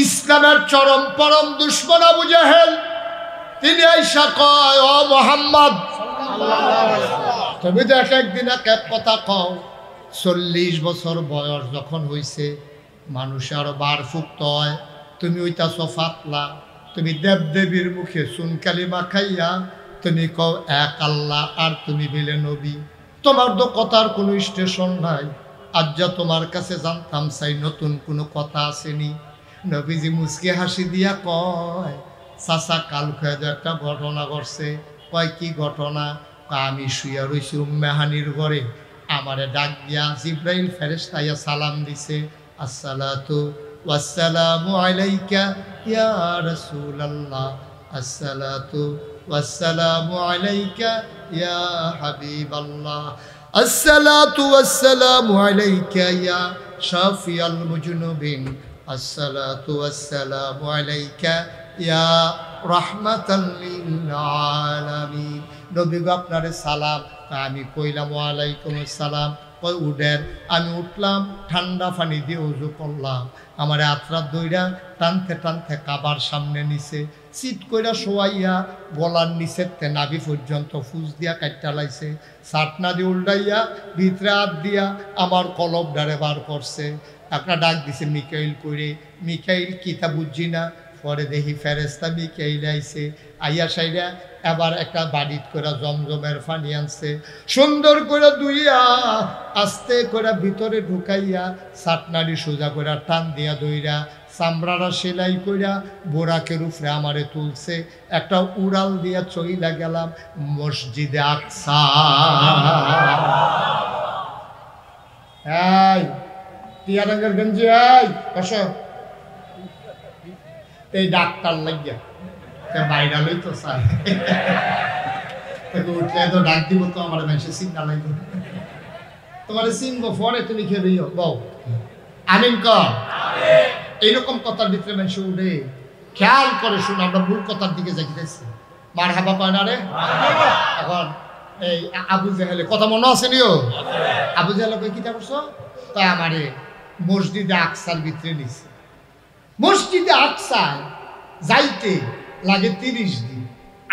ইসলামের চরম পরম দুশ্মন আবু জেহেল তিনি আইসা কয়, ও মুহাম্মদ তুমি তো একদিন এক কথা কও, 40 বছর বয়স যখন হইছে মানুষে আরো বার ফুক্ত হয়, তুমি ওইটাছ ফাতলা, তুমি দেব দেবীর মুখে সুন কালিমা খাইয়া তুমি কও এক আল্লাহ, আর তুমি বিলে নবী, তোমার তো কথার কোনো স্টেশন নাই। আজ যা তোমার কাছে জানতাম চাই নতুন কোনো কথা আসেনি। নবীজি মুচকি হাসি দিয়া কয়, চাচা কাল খোয়া একটা ঘটনা ঘটছে। কয় কি ঘটনা? আমি শুয়া রইছি উম্মেহানির ঘরে, আমারে ডাক দিয়া জিব্রাইল ফেরেশতা আইয়া সালাম দিছে, আসসালাতু ওয়াসসালামু আলাইকা ইয়া রাসূলুল্লাহ, আসসালাতু ওয়াসসালামু আলাইকা ইয়া হাবিবাল্লাহ, আসসালাতু ওয়াসসালামু আলাইকা ইয়া শাফিয়াল মুজনুবিন, আসসালাতু ওয়াসসালামু আলাইকা ইয়া রাহমাতাল লিল আলামিন। নবী গো আপনারে সালাম। আমি কইলাম ওয়ালাইকুম আসসালাম। কই উঠেন। আমি উঠলাম, ঠান্ডা পানি দিয়ে উজু করলাম। আমার আত্রাত দইরা টানতে টানতে কাবার সামনে নিছে, চিট কইরা শোয়াইয়া গলার নিচের তে নাভি পর্যন্ত ফুস দিয়া কাটটা লাইছে, সাটনা দিয়ে উল্টাইয়া ভিতরে হাত দিয়া আমার কলব ডারে বার করছে। একটা ডাক দিছে মিকাইল করে। মিকাইল কিতা বুঝছি না, পরে দেখি ফেরেস্তা মিকাইল আইছে। আইয়া সাইরা এবার একটা বাড়িত করে জমজমের পানি আনছে, সুন্দর করে ধুইয়া আস্তে করে ভিতরে ঢুকাইয়া সাটনারি সোজা করে টান দিয়া দইরা চামড়ারা সেলাই কইরা বোরাকের উপরে আমারে তুলছে। একটা উড়াল দিয়া চইলা গেলাম মসজিদে আকসা। এই টিয়া রঙের গঞ্জি, কস এই ডাক্তার লাগিয়া বাইরা লইতো স্যার, উঠলে তো ডাক দিব তো আমার মেসে চিন্তা লাগবে, তোমার চিনবো পরে তুমি খেয়ে বউ আমিন কর। এইরকম কথার ভিতরে মেসে উঠে খেয়াল করে শুনে আমরা ভুল কথার দিকে যাইতেছি। মার হাবা পায় না রে। এখন এই আবু জেহেলে কথা মনে আছে নিও, আবু জেহেলে কই কিতা করছো, তাই আমারে মসজিদে আকসার ভিতরে নিছে। মসজিদে আকসায় যাইতে লাগে 30 দিন,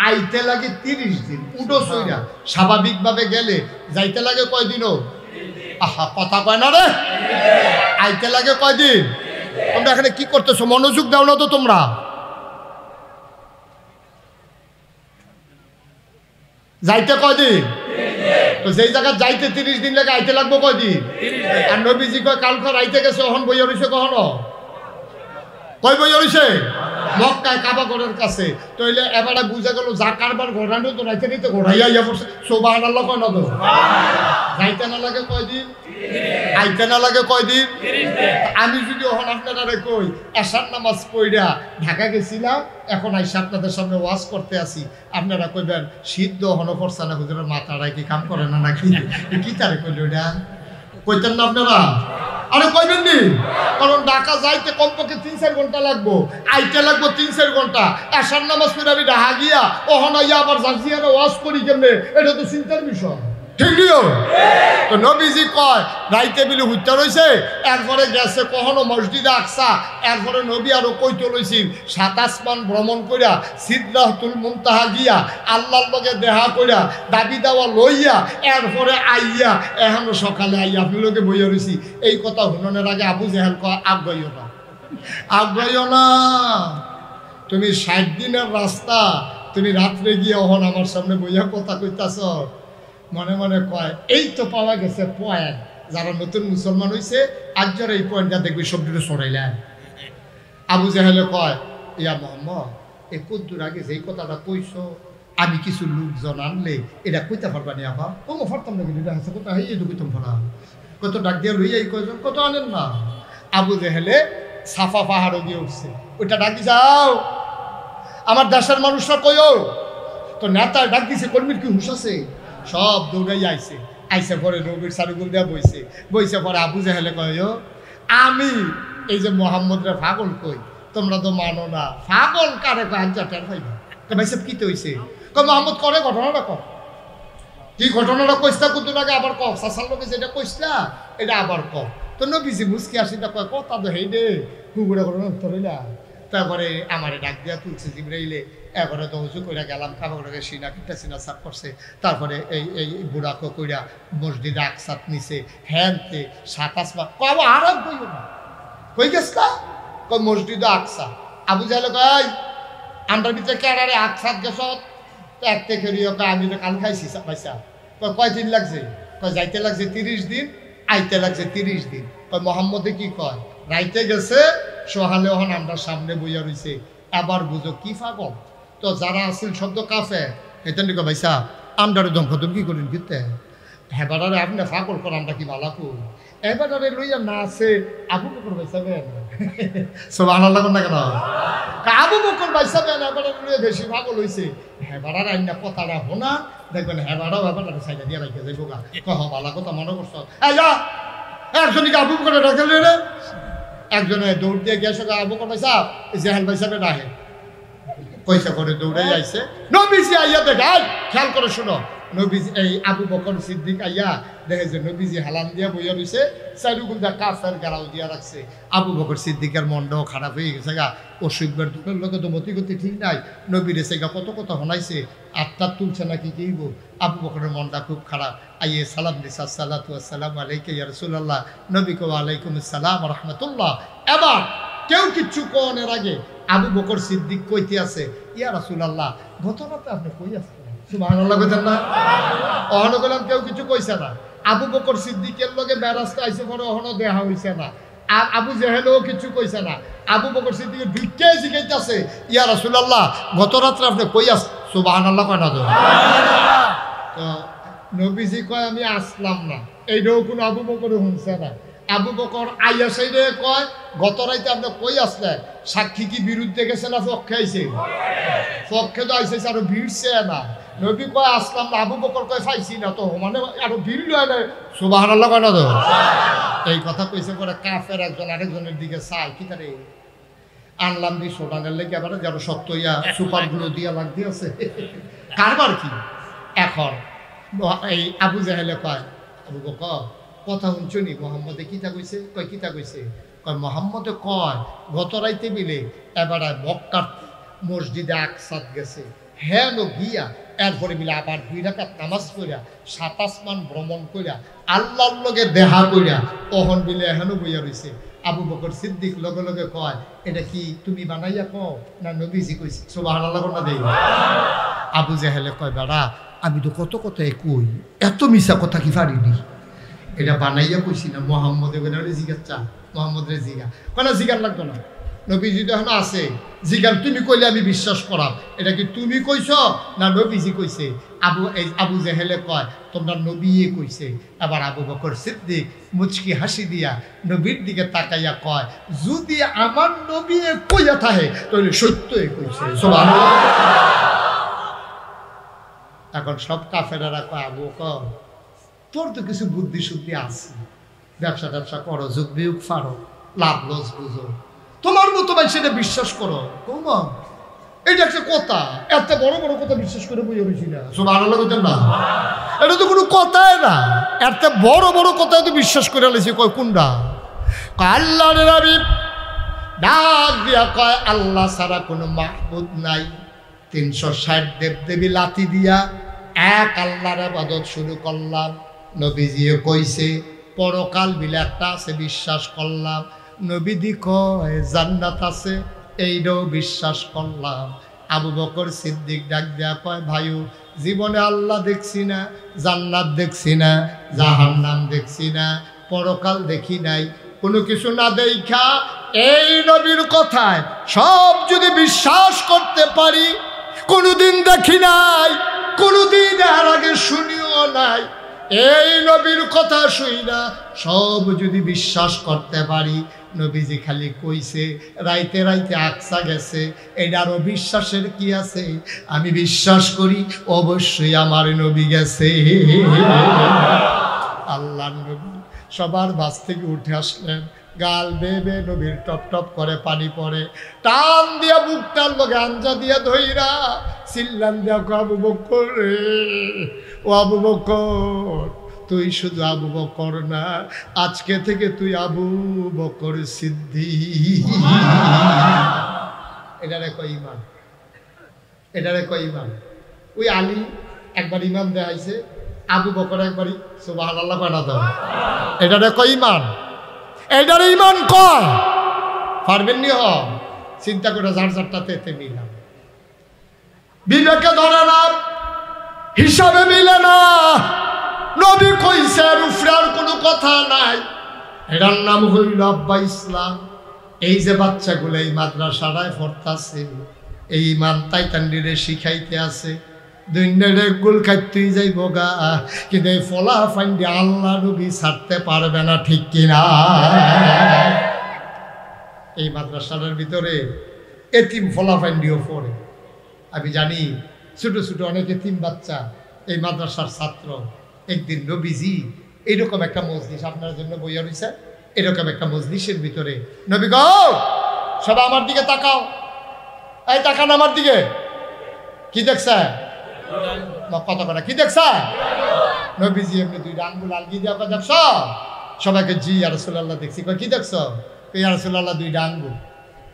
আইতে লাগে 30 দিন। উডো সইরা স্বাভাবিকভাবে গেলে যাইতে লাগে কয়দিনও, আহা কথা কয় না রে, আইতে লাগে কয়দিন। তোমরা এখানে কি করতেছো, মনোযোগ দাও না তো তোমরা। যাইতে কয়দিন, তো যেই জায়গা যাইতে 30 দিন লাগে আইতে লাগবো কয়দিন। আর নবীজি কয় কালকে আইতে গেছে, ওহন বইয়া রইছে কখনো, কয় বইয়া রইছে মক্কায় কাবা ঘরের কাছে। তো এলে এবারে বুঝা গেল যা কারবার ঘোরানো তো রাইতে নিতে ঘোরাইয়া ইয়া পড়ছে। সুবহানাল্লাহ কয় না তো, যাইতে না লাগে কয়দিন, আইতে না লাগে কয়দিন। আমি যদি ওহন আপনারা কই এশার নামাজ পড়া ঢাকা গেছিলাম, এখন আইসা আপনাদের সামনে ওয়াজ করতে আসি, আপনারা কইবেন সিদ্ধ হন পড়ছে না, হুজুরের মাথাটা কি কাম করে না নাকি, কি তারে কইল ওটা কইতেন না আপনারা। আরে কইবেন নি, কারণ ঢাকা যাইতে কমপক্ষে 3-4 ঘন্টা লাগবো, আইতে লাগবো 3-4 ঘন্টা। এশার নামাজ পড়ে আমি ঢাকা গিয়া ওহন আইয়া আবার জাজিয়ারে ওয়াজ করি কেমনে, এটা তো চিন্তার বিষয়, ঠিক নিও। তো নবীজি কয় রাইতে বিলে হুইতা রইছে, এরপরে গেছে কখনো মসজিদে আকসা, এরপরে নবী আরো কইতে লইছিল 7 আসমান ভ্রমণ কইরা সিদরাতুল মুনতাহা গিয়া আল্লাহর লগে দেখা কইরা দাবি দেওয়া লইয়া এরপরে আইয়া এখনো সকালে আইয়া আপনি লোকে বইয়া রইছি। এই কথা শুনানোর আগে আবু জেহেল কয় আগাইও না, আগাইও না, তুমি 60 দিনের রাস্তা, তুমি রাত্রে গিয়ে ওহন আমার সামনে বইয়া কথা কইতাছ। মনে মনে কয় এই তো পাওয়া গেছে পয়েন্ট, যারা নতুন মুসলমান হয়েছে আজ যারা এই পয়েন্টটা দেখবি সবজিটা সরাইলেন। আবু জাহেলে কয় ইয়া মোহাম্মদ, এই কদ্দুর আগে যেই কথাটা কইছ, আমি কিছু লোকজন আনলে এটা কইতে পারবা নি আবার, ও ফারতাম না কিন্তু আছে কোথা এই কইতাম ফোনা, কত ডাক দিয়ে লইয়া এই কয়জন কত আনেন না। আবু জাহেলে সাফা পাহাড়ে গিয়ে উঠছে, ওইটা ডাক দি যাও আমার দেশের মানুষরা কইও তো, নেতা ডাক দিছে কর্মীর কি হুশ আছে, সব দৌড়াই আইছে। আইসে পরে নবীর সারুগুল দেওয়া বইছে, বইছে পরে আবু জাহেলে কয় আমি এই যে মোহাম্মদরা পাগল কই, তোমরা তো মানো না, পাগল কারে টের পাইবা। ভাই সব কিতে হইছে, কয় মোহাম্মদ করে ঘটনাটা কর, কি ঘটনাটা কইসা কুতুর আগে আবার ক, সাসার লোকে যেটা কইসলা এটা আবার ক। তো নবীজি মুসকি আসি তা কয় কথা তো হেই দে কুকুরে ঘটনা উত্তর হইলা। তারপরে আমারে ডাক দিয়া তুলছে জিবরাইলে, এবারে তো উঁচু কইরা গেলাম, কাবাকে সিনা কিনটা সিনা সাফ করছে। তারপরে এই বুড়াকে কইরা মসজিদে আকসাত নিছে, হ্যানতে 7 আসমান কব আর কইও না, কই গেছলা কই মসজিদে আকসা। আবু জাহেল কই আমরা ভিতরে কেরারে আকসাত গেছ, এক থেকে আমি তো কাল খাইছি পয়সা। কয় দিন লাগছে, কয় যাইতে লাগছে 30 দিন, আইতে লাগছে 30 দিন। কয় মোহাম্মদে কি কয় রাইতে গেছে সোহালে ওহন আমরা সামনে বইয়া রইছে, এবার বুঝো কি পাগল। তো যারা আসিল শব্দ কাফে এটা নিক ভাইসা আমরারে দমখতম কি করেন কিতে, হেবারে আপনি পাগল কর, আমরা কি ভালা করি এবারে লইয়া না আছে আবু বকর ভাইসাবেন সুবহানাল্লাহ না কেন, আবু বকর ভাইসাবেন এবারে লইয়া বেশি পাগল হইছে। হেবারে আইনা কথাটা হোনা দেখবেন, হেবারও ব্যাপারটা সাইডা দিয়ে রাখে যাইব গা, কহ ভালা কথা মনে করছ। এই যা একজনকে আবু বকর ডাকলে রে, একজনে দৌড় দিয়ে গেছে আবু বকর ভাইসা জেহেল ভাইসাবে ডাহে, পয়সা করে দৌড়ে যাইছে। নবীজি আইয়া দেখায় খেয়াল করে শুনো, নবীজি এই আবু বকর সিদ্দিক আইয়া দেখে যে নবীজি হালান দিয়া বইয়া রয়েছে চারুগুন্দা কাফের গাড়াও দিয়া রাখছে। আবু বকর সিদ্দিকের মনটাও খারাপ হয়ে গেছে গা, অসুখের দুটোর লোকে তো মতি গতি ঠিক নাই, নবীর এসে গা কত কথা শোনাইছে, আত্মার তুলছে নাকি কিইব। আবু বকরের মনটা খুব খারাপ, আইয়ে সালাম দিস আসসালাতু আসসালামু আলাইকা ইয়া রাসূলুল্লাহ, নবী কো ওয়ালাইকুম আসসালাম ওয়া রাহমাতুল্লাহ। এবার কেউ কিচ্ছু কোনের আগে আবু বকর সিদ্দিক কইতে আছে, ইয়া রাসূলুল্লাহ গত রাতে আপনি কই আসছেন? সুবহানাল্লাহ কইতেন না? অহন গেলাম কেউ কিছু কইছে না। আবু বকর সিদ্দিকের লগে বেরাস্তা আইসে পরে অহনো দেখা হইছে না। আর আবু জেহেলও কিছু কইছে না। আবু বকর সিদ্দিক ঢুকে জিজ্ঞাসা, ইয়া রাসূলুল্লাহ গত রাতে আপনি কই আসছেন? সুবহানাল্লাহ কয় না তো? তো নবীজি কয় আমি আসলাম না, এইটাও কোনো আবু বকর শুনছে না। আবু বকর আইয়া সাইডে কয় গত রাইতে আপনি কই আসলেন? সাক্ষী কি বিরুদ্ধে গেছে না পক্ষে আইছে? পক্ষে তো আইসে আরো ভিড়ছে না। নবী কয় আসলাম না, আবু বকর কয় পাইছি না, তো মানে আরো ভিড় লয় না। সুবহানাল্লাহ কয় না তো? এই কথা কইছে পরে কাফের একজন আরেকজনের দিকে চাই কি তারে আনলাম দি সোডানের লেগে আবার যারা শক্ত ইয়া সুপারগুলো দিয়া লাগ দিয়েছে কারবার কি। এখন এই আবু জাহেলে কয়, আবু বকর কথা শুনছনি মোহাম্মদে কিতা কইছে? কয় কিতা কইছে? কয় মোহাম্মদে কয় গত রাইতে মিলে এবার মক্কার মসজিদে আকসাদ গেছে, হ্যাঁ গিয়া এরপরে মিলে আবার 2 রাকাত নামাজ পড়া 7 আসমান ভ্রমণ কইরা আল্লাহর লগে দেখা কইরা তখন মিলে এখনো বইয়া রইছে। আবু বকর সিদ্দিক লগে লগে কয় এটা কি তুমি বানাইয়া কও না নবীজি কইছে? সুবহানাল্লাহ না দেই? আবু জাহেলে কয় বেড়া আমি তো কত কথাই কই, এত মিছা কথা কি পারিনি, এটা বানাইয়া কইছি না। মোহাম্মদে জিজ্ঞাসা, মোহাম্মদের জিগা কেন? জিগার লাগতো না, নবীজি তো এখন আছে, জিগার তুমি কইলে আমি বিশ্বাস করাম। এটা কি তুমি কইছ না নবীজি কইছে? আবু জাহেলে কয় তোমরা নবীয়ে কইছে। আবার আবু বকর সিদ্দিক মুচকি হাসি দিয়া নবীর দিকে তাকাইয়া কয় যদি আমার নবী কইয়া থাকে তাহলে সত্যই কইছে। সুবহানাল্লাহ। এখন সব কাফেরেরা কয় আবু বকর তোর তো কিছু বুদ্ধি শুদ্ধি আছে, ব্যবসা ট্যাবসা করো, যুগ বিয়োগ ফারো, লাভ লস বুঝো, তোমার মতো ভাই সেটা বিশ্বাস করো। কৌমা এটা একটা কথা, এত বড় বড় কথা বিশ্বাস করে বই হয়েছি না। সুবহানাল্লাহ কইতেন না? এটা তো কোনো কথাই না, এত বড় বড় কথা তো বিশ্বাস করে আলেছি। কয় কোনটা? আল্লাহর নবী ডাক দিয়া কয় আল্লাহ ছাড়া কোনো মাহবুদ নাই। 360 দেবদেবী লাথি দিয়া এক আল্লাহর ইবাদত শুরু করলাম। নবীজিও কইছে পরকাল বিলে একটা আছে, বিশ্বাস করলাম। নবীজি কয় জান্নাত আছে, এইটাও বিশ্বাস করলাম। আবু বকর সিদ্দিক ডাক দেয়া কয় ভাইও জীবনে আল্লাহ দেখছি না, জান্নাত দেখছি না, জাহান্নাম দেখছি না, পরকাল দেখি নাই, কোনো কিছু না দেখা এই নবীর কথায় সব যদি বিশ্বাস করতে পারি, কোনোদিন দেখি নাই, কোনোদিন এর আগে শুনিও নাই, এই নবীর কথা শুই না সব যদি বিশ্বাস করতে পারি, নবীজি খালি কইছে রাইতে রাইতে আকসা গেছে, এটারও বিশ্বাসের কি আছে? আমি বিশ্বাস করি অবশ্যই আমার নবী গেছে। আল্লাহ নবী সবার বাস থেকে উঠে আসলেন, গাল বেবে নবীর টপ টপ করে পানি পড়ে, টান দিয়া বুকটার লগে আঞ্জা দিয়া ধইরা চিল্লান দিয়া আবু বকর রে, ও আবু বকর তুই শুধু আবু বকর না, আজকে থেকে তুই আবু বকর সিদ্দিক। এটারে কয় ইমান, এটারে কয় ইমান। ওই আলী একবার ইমান দেখাইছে, আবু বকর একবারই সুবহানাল্লাহ কয় না তো? এটারে কয় ইমান, এটারে ইমান কয়। পারবেন নি? চিন্তা করে যার যারটা তেতে মিলাম, বিবেকে ধরে না, হিসাবে মিলে না। নবী কইছে রুফরে আর কোনো কথা নাই। এটার নাম হইল আব্বা ইসলাম। এই যে বাচ্চাগুলো এই মাদ্রাসায় পড়তাছে, এই ইমান তাইতান্ডিরে শিখাইতে আছে, দুনিয়ার গুল খাইতেই যাইব গা, কিন্তু এই ফলা ফাইন্ডি আল্লাহ নবী ছাড়তে পারবে না, ঠিক কিনা? এই মাদ্রাসার ভিতরে এতিম ফলা ফাইন্ডিও পড়ে। আমি জানি ছোট ছোট অনেক এতিম বাচ্চা এই মাদ্রাসার ছাত্র। একদিন নবীজি এইরকম একটা মজলিস আপনার জন্য বইয়া রয়েছে, এরকম একটা মজলিসের ভিতরে নবী গো সবাই আমার দিকে তাকাও, এই তাকান আমার দিকে, কি দেখছে? কত কথা কি দেখছ নবীজি এমনি দুইটা আঙ্গুল আলগি দিয়া কয় দেখছ সবাইকে জি ইয়া রাসূলুল্লাহ দেখছি কয় কি দেখছ ইয়া রাসূলুল্লাহ দুইটা আঙ্গুল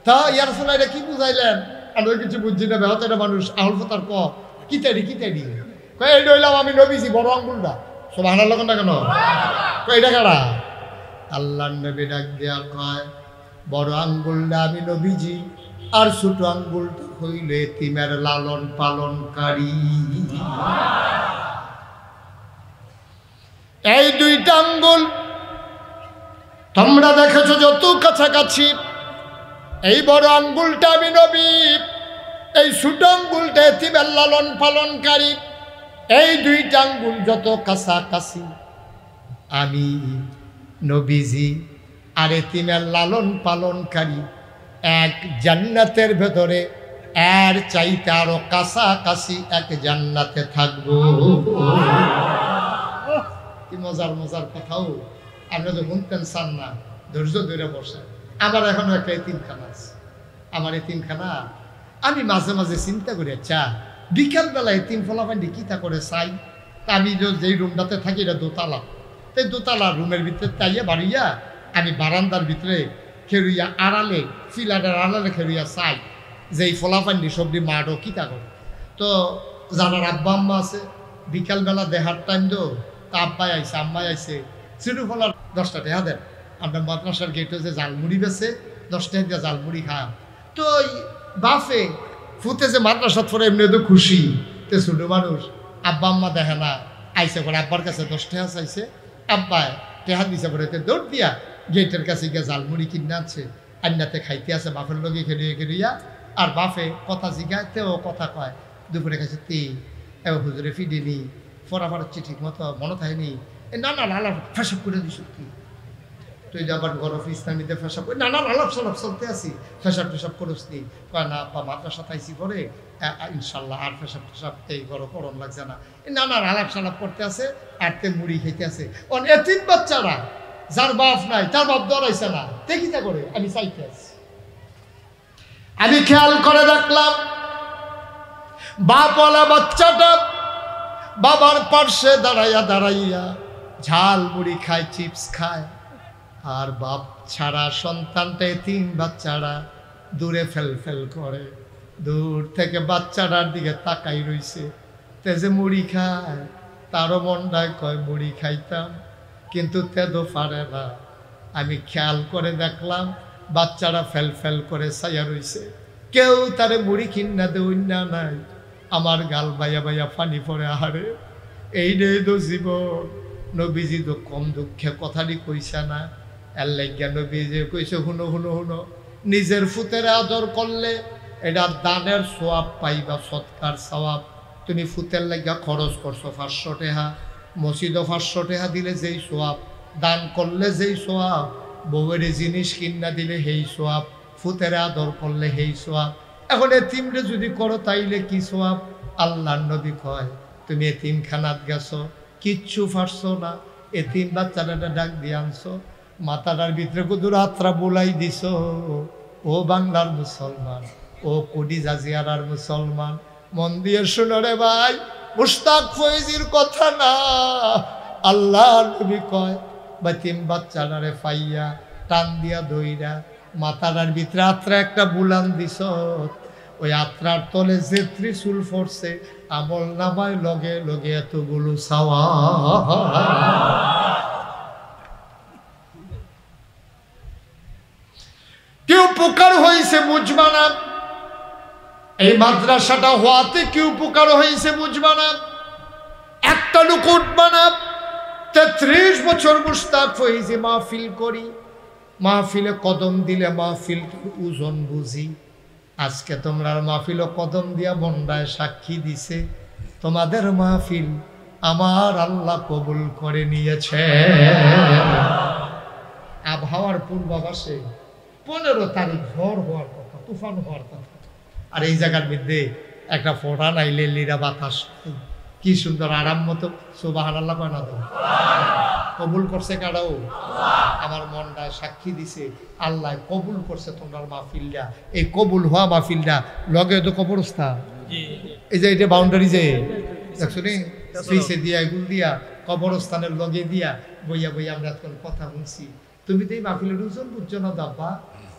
তা ইয়া রাসূলুল্লাহ এটা কি বুঝাইলেন আমরা কিছু বুঝছি না বেহতের মানুষ আহুল ফতার কি তাইডি কয় এই হইলাম আমি নবীজি বড় আঙ্গুলটা সুবহানাল্লাহ কোনটা কেন কয় এটা কারা আল্লাহর নবী ডাক দিয়া কয় বড় আঙ্গুলটা আমি নবীজি আর ছোট আঙ্গুলটা হইল এতিমের লালন পালনকারী এই দুইটা আঙ্গুল তোমরা দেখেছো যত কাছাকাছি এই বড় আঙ্গুলটা আমি নবী এই ছোট আঙ্গুলটা এতিমের লালন পালনকারী এই দুইটা আঙ্গুল যত কাছাকাছি আমি নবীজি আর এতিমের লালন পালনকারী এক জান্নাতের ভেতরে এর চাইতে আরো কাছাকাছি এক জান্নাতে থাকবো কি মজার কথাও আপনি তো শুনতেন চান না ধৈর্য ধরে বসে আমার এখনো একটা এতিমখানা আছে আমার এতিমখানা আমি মাঝে মাঝে চিন্তা করি আচ্ছা বিকালবেলা এতিম ফলাফান্ডি কিতা করে চাই তা আমি যেই রুমটাতে থাকি এটা দোতলা তাই দোতলা রুমের ভিতরে তাইয়া বাড়িয়া আমি বারান্দার ভিতরে খেরুইয়া আড়ালে ফিলারের আড়ালে খেরুইয়া চাই যে এই ফলাফান্ডি সবজি মাঠও কিতা করে তো যারা আব্বা আম্মা আছে বিকালবেলা দেহার টাইম দো তা আব্বাই আইসে আম্মাই আইসে ছিটু ফলার 10টা টাকা দেন আমরা মাদ্রাসার গেটে যে জালমুড়ি বেছে 10 টাকা দিয়ে জালমুড়ি খায় তো বাফে ফুতে যে মাদ্রাসাত পরে এমনি তো খুশি তো ছোটো মানুষ আব্বা আম্মা দেখে না আইসে করে আব্বার কাছে 10 টাকা চাইছে আব্বাই টেহা দিছে করে দৌড় দিয়া গেটের কাছে গিয়ে জালমুড়ি কিনে আনছে আন্নাতে খাইতে আছে বাপের লগে খেলিয়া আর বাপে কথা জিগায় তেও কথা কয় দুপুরে কাছে হুজুরে ফিডিনি ফরাফার ঠিক মতো মনে থাকেনি না লালা ফেসব করে দিস কি তুই আবার গরফ ইসলামীতে ফেসব না আলাপ সালাপ চলতে আসি ফেসব করিস নি কয় না আব্বা মাদ্রাসা খাইছি পরে ইনশাল্লাহ আর ফেসব এই গরম গরম লাগছে না আলাপ সালাপ করতে আছে আর তে মুড়ি খাইতে আছে এতিম বাচ্চারা যার বাপ নাই তার বাপ দৌড়াইছে না দেখিতা করে আমি চাইতে আছি আমি খেয়াল করে দেখলাম বাপওয়ালা বাচ্চাটা বাবার পার্শ্বে দাঁড়াইয়া ঝাল মুড়ি খায় চিপস খায় আর বাপ ছাড়া সন্তানটা এতিম বাচ্চারা দূরে ফেল করে দূর থেকে বাচ্চাটার দিকে তাকাই রইছে তে যে মুড়ি খায় তারও মনটায় কয় মুড়ি খাইতাম কিন্তু তেদো পারে না আমি খেয়াল করে দেখলাম বাচ্চারা ফেল করে ছাইয়া রইছে কেউ তারে মুড়ি কিনা দেউন না নাই আমার গাল বাইয়া পানি পড়ে আহারে এই রে তো জীবন নবীজি তো কম দুঃখে কথাটি কইছে না এর লাগিয়া নবীজি কইছে হুনো নিজের ফুতের আদর করলে এটা দানের সোয়াব পাইবা সৎকার সওয়াব তুমি ফুতের লাগিয়া খরচ করছো 500 টাকা মসজিদও 500 টাকা দিলে যেই সোয়াব দান করলে যেই সোয়াব বউয়ের জিনিস কিনা দিলে সেই সোয়াব ফুতের আদর করলে সেই সোয়াব এখন এতিমরে যদি করো তাইলে কি সোয়াব আল্লাহর নবী কয় তুমি এতিমখানাত গেছো কিচ্ছু পারছো না এতিম বাচ্চাটা ডাক দিয়ে আনছো মাথাটার ভিতরে কুদুর হাতরা বুলাই দিছ ও বাংলার মুসলমান ও কুডি জাজিয়ারার মুসলমান মন দিয়ে শুনো রে ভাই মুশতাক ফয়েজির কথা না আল্লাহর নবী কয় বাতিম বাচ্চাটারে ফাইয়া টান দিয়া দইরা মাথাটার ভিতরে আত্রা একটা বুলান দিছ ওই আত্রার তলে যে ত্রিশূল পড়ছে আমল নামায় লগে লগে এতগুলো সাওয়া কি উপকার হয়েছে বুঝবা না এই মাদ্রাসাটা হওয়াতে কি উপকার হয়েছে বুঝবা না একটা লোক উঠবা না 33 বছর মুশতাক ফয়েজি মাহফিল করি মাহফিলে কদম দিলে মাহফিল ওজন বুঝি আজকে তোমরা মাহফিলও কদম দিয়া বন্দায় সাক্ষী দিছে তোমাদের মাহফিল আমার আল্লাহ কবুল করে নিয়েছে আবহাওয়ার পূর্বাভাসে 15 তারিখ ঝড় হওয়ার কথা তুফান হওয়ার কথা আর এই জায়গার মধ্যে একটা ফোঁটা নাইলে লিরা বাতাস কি সুন্দর আরাম মতো সুবহানাল্লাহ কয় না তো কবুল করছে কারাও আমার মনটা সাক্ষী দিছে আল্লাহ কবুল করছে তোমার মাহফিলটা এই কবুল হওয়া মাহফিলটা লগে তো কবরস্থান এই যে এটা বাউন্ডারি যে দেখছো নি সুইচে দিয়া এগুল দিয়া কবরস্থানের লগে দিয়া বইয়া বইয়া আমরা এখন কথা শুনছি। তুমি তো এই মাহফিলের ওজন বুঝছো না দাব্বা,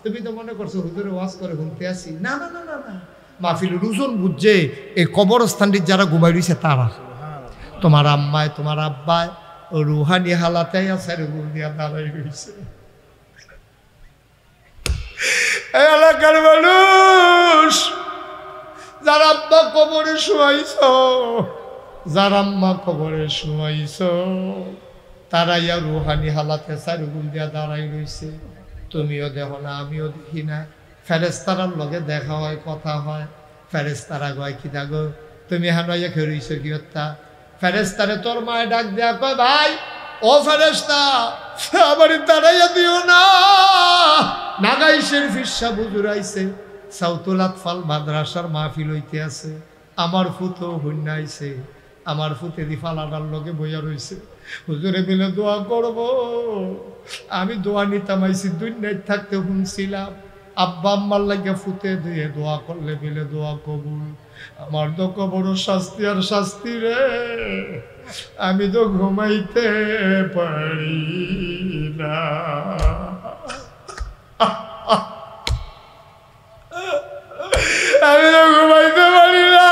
তুমি তো মনে করছো হুজুরে ওয়াজ করে শুনতে আসি। না না না না না, মাহফিলের ওজন বুঝছে এই কবরস্থানটির যারা ঘুমাই রয়েছে তারা। তোমার আম্মায় তোমার আব্বায় ও রুহানি হালাতে আছে এগুল দিয়া দাঁড়াই রয়েছে। এলাকার মানুষ যারা আব্বা কবরে শুয়াইছ, যারা আম্মা কবরে শুয়াইছ, তারা ইয়া রুহানি হালাতে সারগুল দিয়া দাঁড়াই রইছে। তুমিও দেখো না, আমিও দেখি না। ফেরেশতারার লগে দেখা হয়, কথা হয়। ফেরেশতারা কয় কি থাকো তুমি হানাইয়া খেয়েছ কি হত্যা? ফেরেশতারে তোর মায়ে ডাক দেয়া কয় ভাই ও ফেরেশতা আমার দাঁড়াইয়া দিও না, নাগাইশের ফিরসা বুজুর আইছে, সাউতুল আতফাল মাদ্রাসার মাহফিল হইতে আছে, আমার ফুতো হইনা আইছে, আমার ফুতে দি ফালাটার লগে বইয়া রইছে, হুজুরে মিলে দোয়া করব। আমি দোয়া নিতাম আইছি, দুনিয়ায় থাকতে শুনছিলাম আব্বা আম্মার লাগে ফুতে দিয়ে দোয়া করলে মিলে দোয়া কবুল। আমার তো কবর শাস্তি আর শাস্তি রে, আমি তো ঘুমাইতে পারি না। আমি তো ঘুমাইতে পারি না,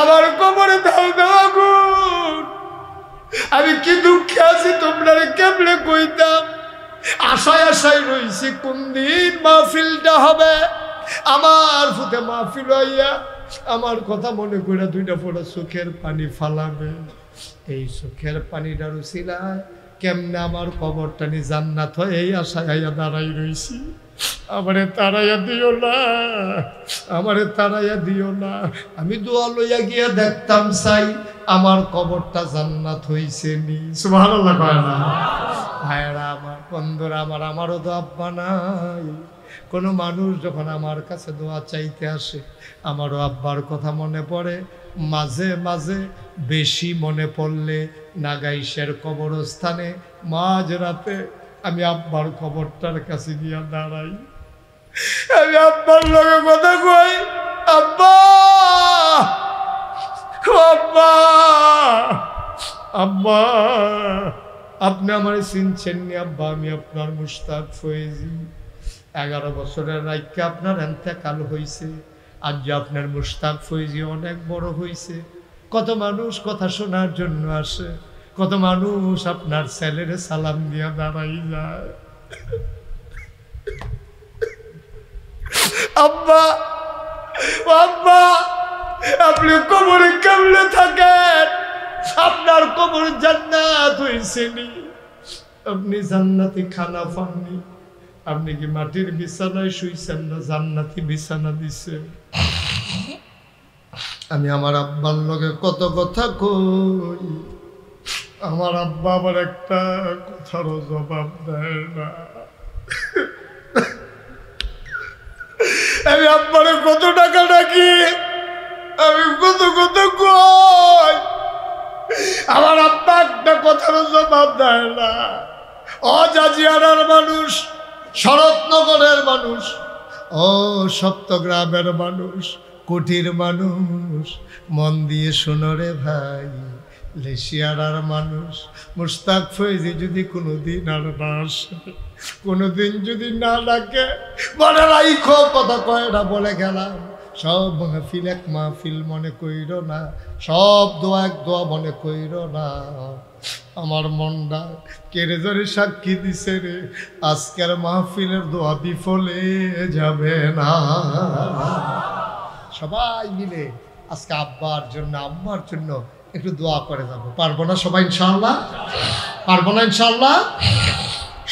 আমার কবরে দাও দাও আগুন। আমি কি দুঃখে আছি তোমরা কেমনে কইতাম। আশায় আশায় রইছি কোন দিন মাহফিলটা হবে। আমার ফুতে মাহফিল হইয়া আমার কথা মনে করে দুইটা ফোঁটা চোখের পানি ফালাবে। এই চোখের পানিটার উছিলায় কেমনে আমার কবরটানি জান্নাত হয় এই আশায় আইয়া দাঁড়াই রইছি। আমারে তারাইয়া দিও না, আমারে তারাইয়া দিও না। আমি দোয়া লইয়া গিয়া দেখতাম চাই আমার কবরটা জান্নাত হইছে নি। সুবহানাল্লাহ কয় না? ভাইরা আমার, বন্ধুরা আমার, আমারও তো আব্বা নাই। কোনো মানুষ যখন আমার কাছে দোয়া চাইতে আসে আমারও আব্বার কথা মনে পড়ে। মাঝে মাঝে বেশি মনে পড়লে নাগাইশের কবরস্থানে মাঝ রাতে আমি আব্বার কবরটার কাছে গিয়া দাঁড়াই। আমি আব্বার লগে কথা কই, আব্বা আব্বা আব্বা আপনি আমার চিনছেন নি আব্বা? আমি আপনার মুশতাক ফয়েজি। 11 বছরের রাইকে আপনার এন্তেকাল হয়েছে। আজ যে আপনার মুশতাক ফয়েজি অনেক বড় হয়েছে। কত মানুষ কথা শোনার জন্য আসে, কত মানুষ আপনার ছেলের সালাম দিয়া দাঁড়াই যায়। আব্বা আব্বা আপনি কবরে কেমনে থাকেন? আপনার কবর জান্নাত হইছে নি? আপনি জান্নাতি খানা পাননি? আপনি কি মাটির বিছানায় শুইছেন না জান্নাতি বিছানা দিছেন? আমি আমার আব্বার লগে কত কথা কই, আমার আব্বা আবার একটা কথারও জবাব দেয় না। আমি আব্বারে কত টাকা ডাকি, আমি কত কত কই, আমার আব্বা একটা কথারও জবাব দেয় না। অজাজিয়ারার মানুষ, শরৎনগরের মানুষ, ও সপ্তগ্রামের মানুষ, কুঠির মানুষ, মন দিয়ে শোনো রে ভাই, লেশিয়ারার মানুষ মুশতাক ফয়েজি যদি কোনোদিন আর না আসে, কোনোদিন যদি না ডাকে, মনে রাইখো কথা কয়টা বলে গেলাম। সব মাহফিল এক মাহফিল মনে কইর না, সব দোয়া এক দোয়া মনে কইর না। আমার মনটা কেড়ে ধরে সাক্ষী দিছে রে, আজকের মাহফিলের দোয়া বিফলে যাবে না। সবাই মিলে আজকে আব্বার জন্য আম্মার জন্য একটু দোয়া করে যাবো। পারবো না সবাই ইনশাআল্লাহ? পারবো না ইনশাআল্লাহ?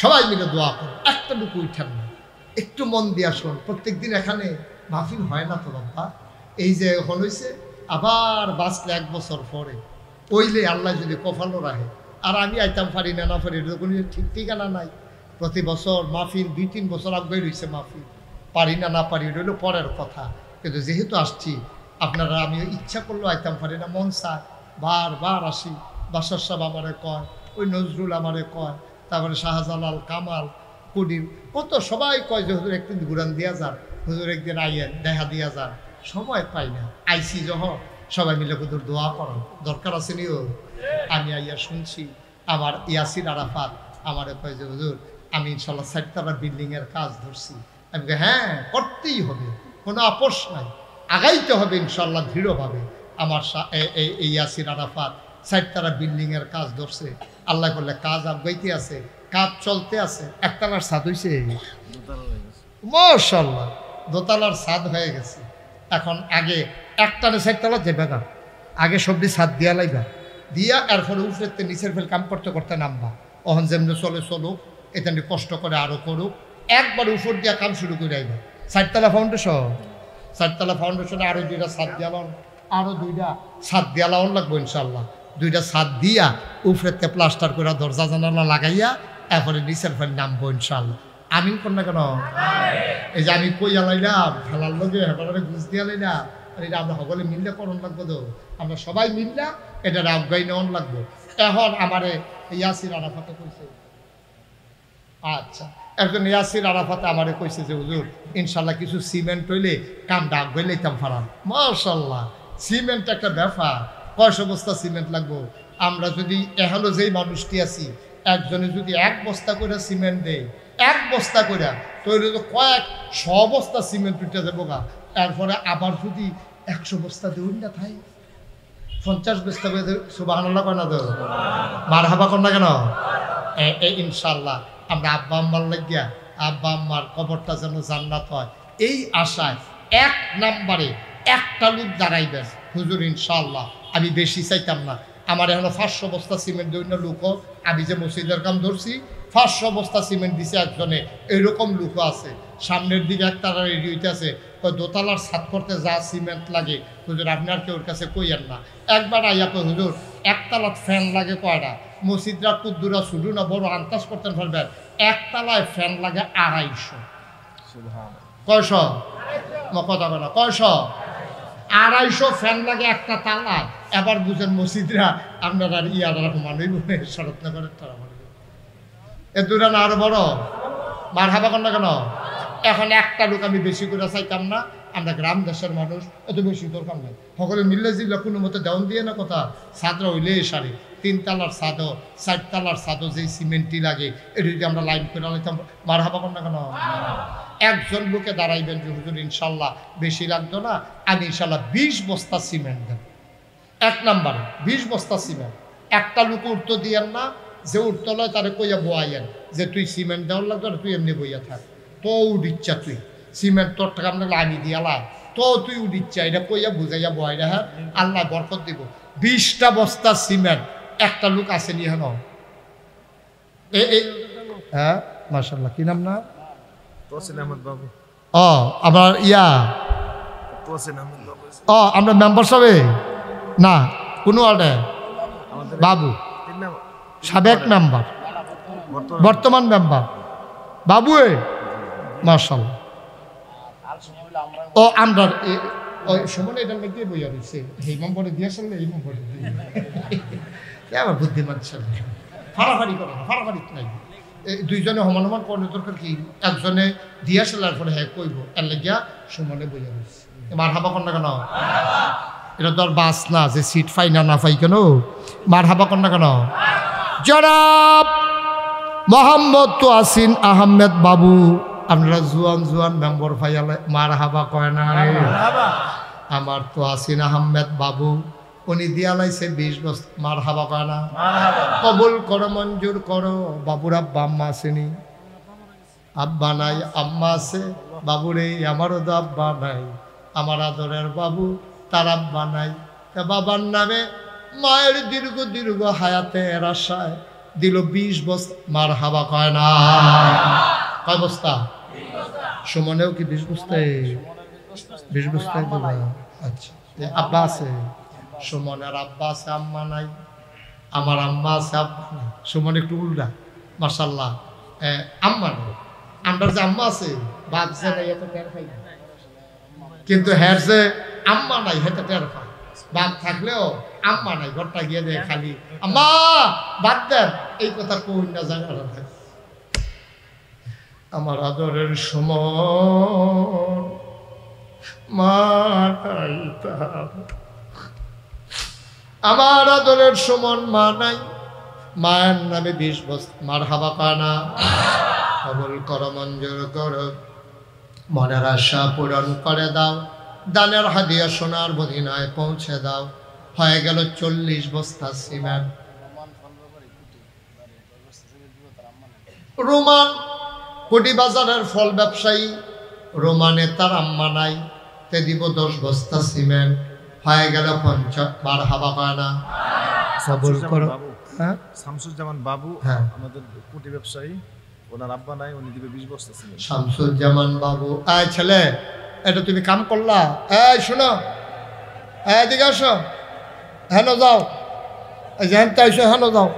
সবাই মিলে দোয়া করো, একটা টুকু উঠান না, একটু মন দিয়ে আসুন। প্রত্যেকদিন এখানে মাহফিল হয় না তো বাবা। এই যে এখন হয়েছে, আবার বাঁচলে 1 বছর পরে ওইলে আল্লাহ যদি কপালও রাখে, আর আমি আইতাম পারি না না পারি কোনো ঠিক ঠিকানা নাই। প্রতি বছর মাহফিল 2-3 বছর আগে রয়েছে মাহফিল, পারি না না পারি রইল পরের কথা। কিন্তু যেহেতু আসছি আপনারা, আমি ইচ্ছা করলেও আইতাম পারি না, মন চায় বারবার আসি। বাসার সাহেব আমারে কয়, ওই নজরুল আমারে কয়, তারপরে শাহজালাল, কামাল, কুডির, কত সবাই কয় যে হুজুর একদিন ঘুরান দিয়া যান, হুজুর একদিন আইয়েন দেখা দিয়া যান। সময় পাই না। আইসি যখন সবাই মিলে হুজুর দোয়া করেন, দরকার আছে নিও। আমি আইয়া শুনছি আমার ইয়াসির আরাফাত আমারে কয় যে হুজুর আমি ইনশাল্লাহ 4 তলা বিল্ডিংয়ের কাজ ধরছি। আমি হ্যাঁ করতেই হবে, কোনো আপোষ নাই, আগাইতে হবে ইনশাল্লাহ দৃঢ়ভাবে। আমার এই ইয়াসির আরাফাত 4 তলা বিল্ডিংয়ের কাজ ধরছে, আল্লাহ করলে কাজ আগাইতে আছে, কাজ চলতে আছে। একতলার ছাদ হয়েছে মাশাআল্লাহ, দোতলার ছাদ হয়ে গেছে। এখন আগে একটানে 4 তলা যাবে না, আগে সবজি ছাদ দিয়া লাইবা, দিয়া এরপরে উপরে নিচের ফেল কাম করতে করতে নামবা। অহন যেমনি চলে চলুক, এটা নিয়ে কষ্ট করে আরও করুক, একবার উপর দিয়া কাম শুরু করে আইবা। 4 তলা ফাউন্ডেশন, 4 তলা ফাউন্ডেশনে আরও 2টা ছাদ দিয়ালাম, আরও 2টা ছাদ দিয়ালাম লাগবো ইনশাল্লাহ। 2টা ছাদ দিয়া উপরেতে প্লাস্টার করে দরজা জানালা লাগাইয়া এরপরে নিচের ফেল নামবো ইনশাল্লাহ। আমিন কর না কেন? এই যে আমি কই আলাইলাম খেলার লগে হেবারে ঘুষ দিয়ে আলাইলাম, এটা আমরা সকলে মিললে করণ লাগবো তো, আমরা সবাই মিললা এটা আফগাই নেওয়ান লাগবো। এখন আমারে ইয়াসির আরাফাতে কইছে, আচ্ছা একজন ইয়াসির আরাফাতে আমারে কইছে যে হুজুর ইনশাল্লাহ কিছু সিমেন্ট হইলে কামটা আফগাই লইতাম ফারাম। মাশাল্লাহ, সিমেন্ট একটা ব্যাপার, 100 বস্তা সিমেন্ট লাগবো। আমরা যদি এহলো যেই মানুষটি আছি, একজনে যদি 1 বস্তা করে সিমেন্ট দেয়, 1 বস্তা করে, তৈরি তো কয়েক 100 বস্তা সিমেন্ট উঠে যাবো গা। এরপরে আবার যদি 100 বস্তা দেউন না থাই, 50 বস্তা করে সুবহানাল্লাহ কয় না তো, মারহাবা কর না কেন? এই ইনশাল্লাহ আমরা আব্বা আম্মার লাগিয়া আব্বা আম্মার কবরটা যেন জান্নাত হয়, এই আশায় 1 নম্বরে একটা লোক দাঁড়াইবেন হুজুর ইনশাল্লাহ। আমি বেশি চাইতাম না, আমার এখনো 500 বস্তা সিমেন্ট দেউন না লোকও, আমি যে মসজিদের কাম ধরছি 500 বস্তা সিমেন্ট দিছে একজনে, এইরকম লোকও আছে। সামনের দিকে একটা রেডি হইতেছে, দোতলার ছাদ করতে যা সিমেন্ট লাগে হুজুর আপনার কেউর কাছে কইয়েন না। একবার আইয়া কই হুজুর 1 তলাত ফ্যান লাগে কয়টা? মসজিদরা কুদ্দুরা শুধু না বড় আন্তাজ করতেন পারবেন, 1 তলায় ফ্যান লাগে 250। কয়শো? কথা বলা কয়শো? 250 ফ্যান লাগে একটা তালায়। এবার বুঝেন মসজিদরা আপনারা ইয়ার মানুষ শরৎনগরের তারা এ দূরে না আরো বড়, মারহাবা কর না কেন? এখন একটা লোক আমি বেশি করে চাইতাম না, আমরা গ্রাম দেশের মানুষ, এত বেশি দরকার নাই, সকলে মিললে জিল্লা কোনো মতো দেওয়ান দিয়ে না কথা। ছাদরা হইলে সারি 3 তলার ছাদও 4 তলার ছাদও যেই সিমেন্টই লাগে এটা যদি আমরা লাইন করে নিতাম, মারহাবা কর না কেন? একজন লোকে দাঁড়াইবেন যে হুজুর ইনশাল্লাহ বেশি লাগতো না, আমি ইনশাল্লাহ 20 বস্তা সিমেন্ট দেব। 1 নম্বরে 20 বস্তা সিমেন্ট। একটা লোক উঠতে দিয়েন না, যে উঠতে লয় তারে কইয়া বয়াইয়েন যে তুই সিমেন্ট দেওয়ার লাগতো না, তুই এমনি বইয়া থাক, তো উঠিচ্ছা তুই সিমেন্ট তোর টাকা লাগলে আমি দিয়ালা, তো তুই উঠিচ্ছা, এটা কইয়া বুঝাইয়া বয়াই হ্যাঁ আল্লাহ বরকত দিব। 20টা বস্তা সিমেন্ট একটা লোক আসেনি হেন। হ্যাঁ মাশাআল্লাহ, কি নাম না? ও আমার ইয়া ও আমরা মেম্বার সবে না কোনো ওয়ার্ডে বাবু সাবেক মেম্বার, বর্তমান মেম্বার বাবু মাশাআল্লাহ। ও আমরা সময় এটা লেগে বইয়া রয়েছে এই নম্বরে দিয়ে আসলে এই নম্বরে আমার বুদ্ধিমান ছেলে ফাড়াফাড়ি করে না, ফাড়াফাড়ি নাই, দুইজনে সমান পড়লে দরকার কি, একজনে দিয়া সেলার পরে হ্যাঁ কইব এর লেগিয়া সমানে বইয়া রয়েছে। মারহাবা কর না কেন? এটা তো আর বাস না যে সিট পাই না না পাই কেন, মারহাবা কর না কেন? জনাব মোহাম্মদ তোয়াসিন আহমেদ বাবু, আপনারা জুয়ান জুয়ান মেম্বর ফাইয়ালে মারহাবা কয় না রে? আমার তোয়াসিন আহমেদ বাবু উনি দিয়া লাইছে 20 বছর, মারহাবা কয় না? কবুল করো, মঞ্জুর করো। বাবুর আব্বা আম্মা আসেনি? আব্বা নাই আম্মা আছে। বাবুরে আমারও তো আব্বা নাই, আমার আদরের বাবু তার আব্বা নাই, তা বাবার নামে মায়ের দীর্ঘ দীর্ঘ হায়াতের আশায় দিল 20 বস্তা, মারহাবা কয় না? কয় বস্তা? সুমনেও কি 20 বস্তায়? 20 বস্তায় দেবা? আচ্ছা, আব্বা আছে? সুমনের আব্বা আছে, আম্মা নাই। আমার আম্মা আছে, আব্বা নাই। সুমন একটু উল্টা মাশাআল্লাহ, আম্মা নাই। আমরা যে আম্মা আছে বাপ যে নাই এত টের পাই না, কিন্তু হ্যার যে আম্মা নাই হেতে টের পায়। বাপ থাকলেও আম্মা নাই, ঘরটা গিয়ে দেয় খালি আম্মা বাদ দেন, এই কথা কই না জানা থাকে। আমার আদরের সময় মা আমার আদরের সমান মা নাই, মায়ের নামে 20 বস্তা মারহাবা কানা কবুল করো, মঞ্জুর করো, মনের আশা পূরণ করে দাও, দানের হাদিয়া সোনার মদিনায় পৌঁছে দাও। হয়ে গেল 40 বস্তা সিমেন্ট। রোমান কোটি বাজারের ফল ব্যবসায়ী, রোমানে তার আম্মা নাই, তে দিব 10 বস্তা সিমেন্ট। হয়ে গেল 50। মারহাবা কানা কবুল করো। হ্যাঁ, শামসুজ্জামান বাবু, হ্যাঁ, আমাদের কোটি ব্যবসায়ী, ওনার আব্বা নাই, উনি দিবে 20 বস্তা সিমেন্ট। শামসুজ্জামান বাবু, এই ছেলে, এটা তুমি কাম করলা? এই শোনো, এদিকে আসো, হেন যাও, যেহেন তাইছো হেন যাও।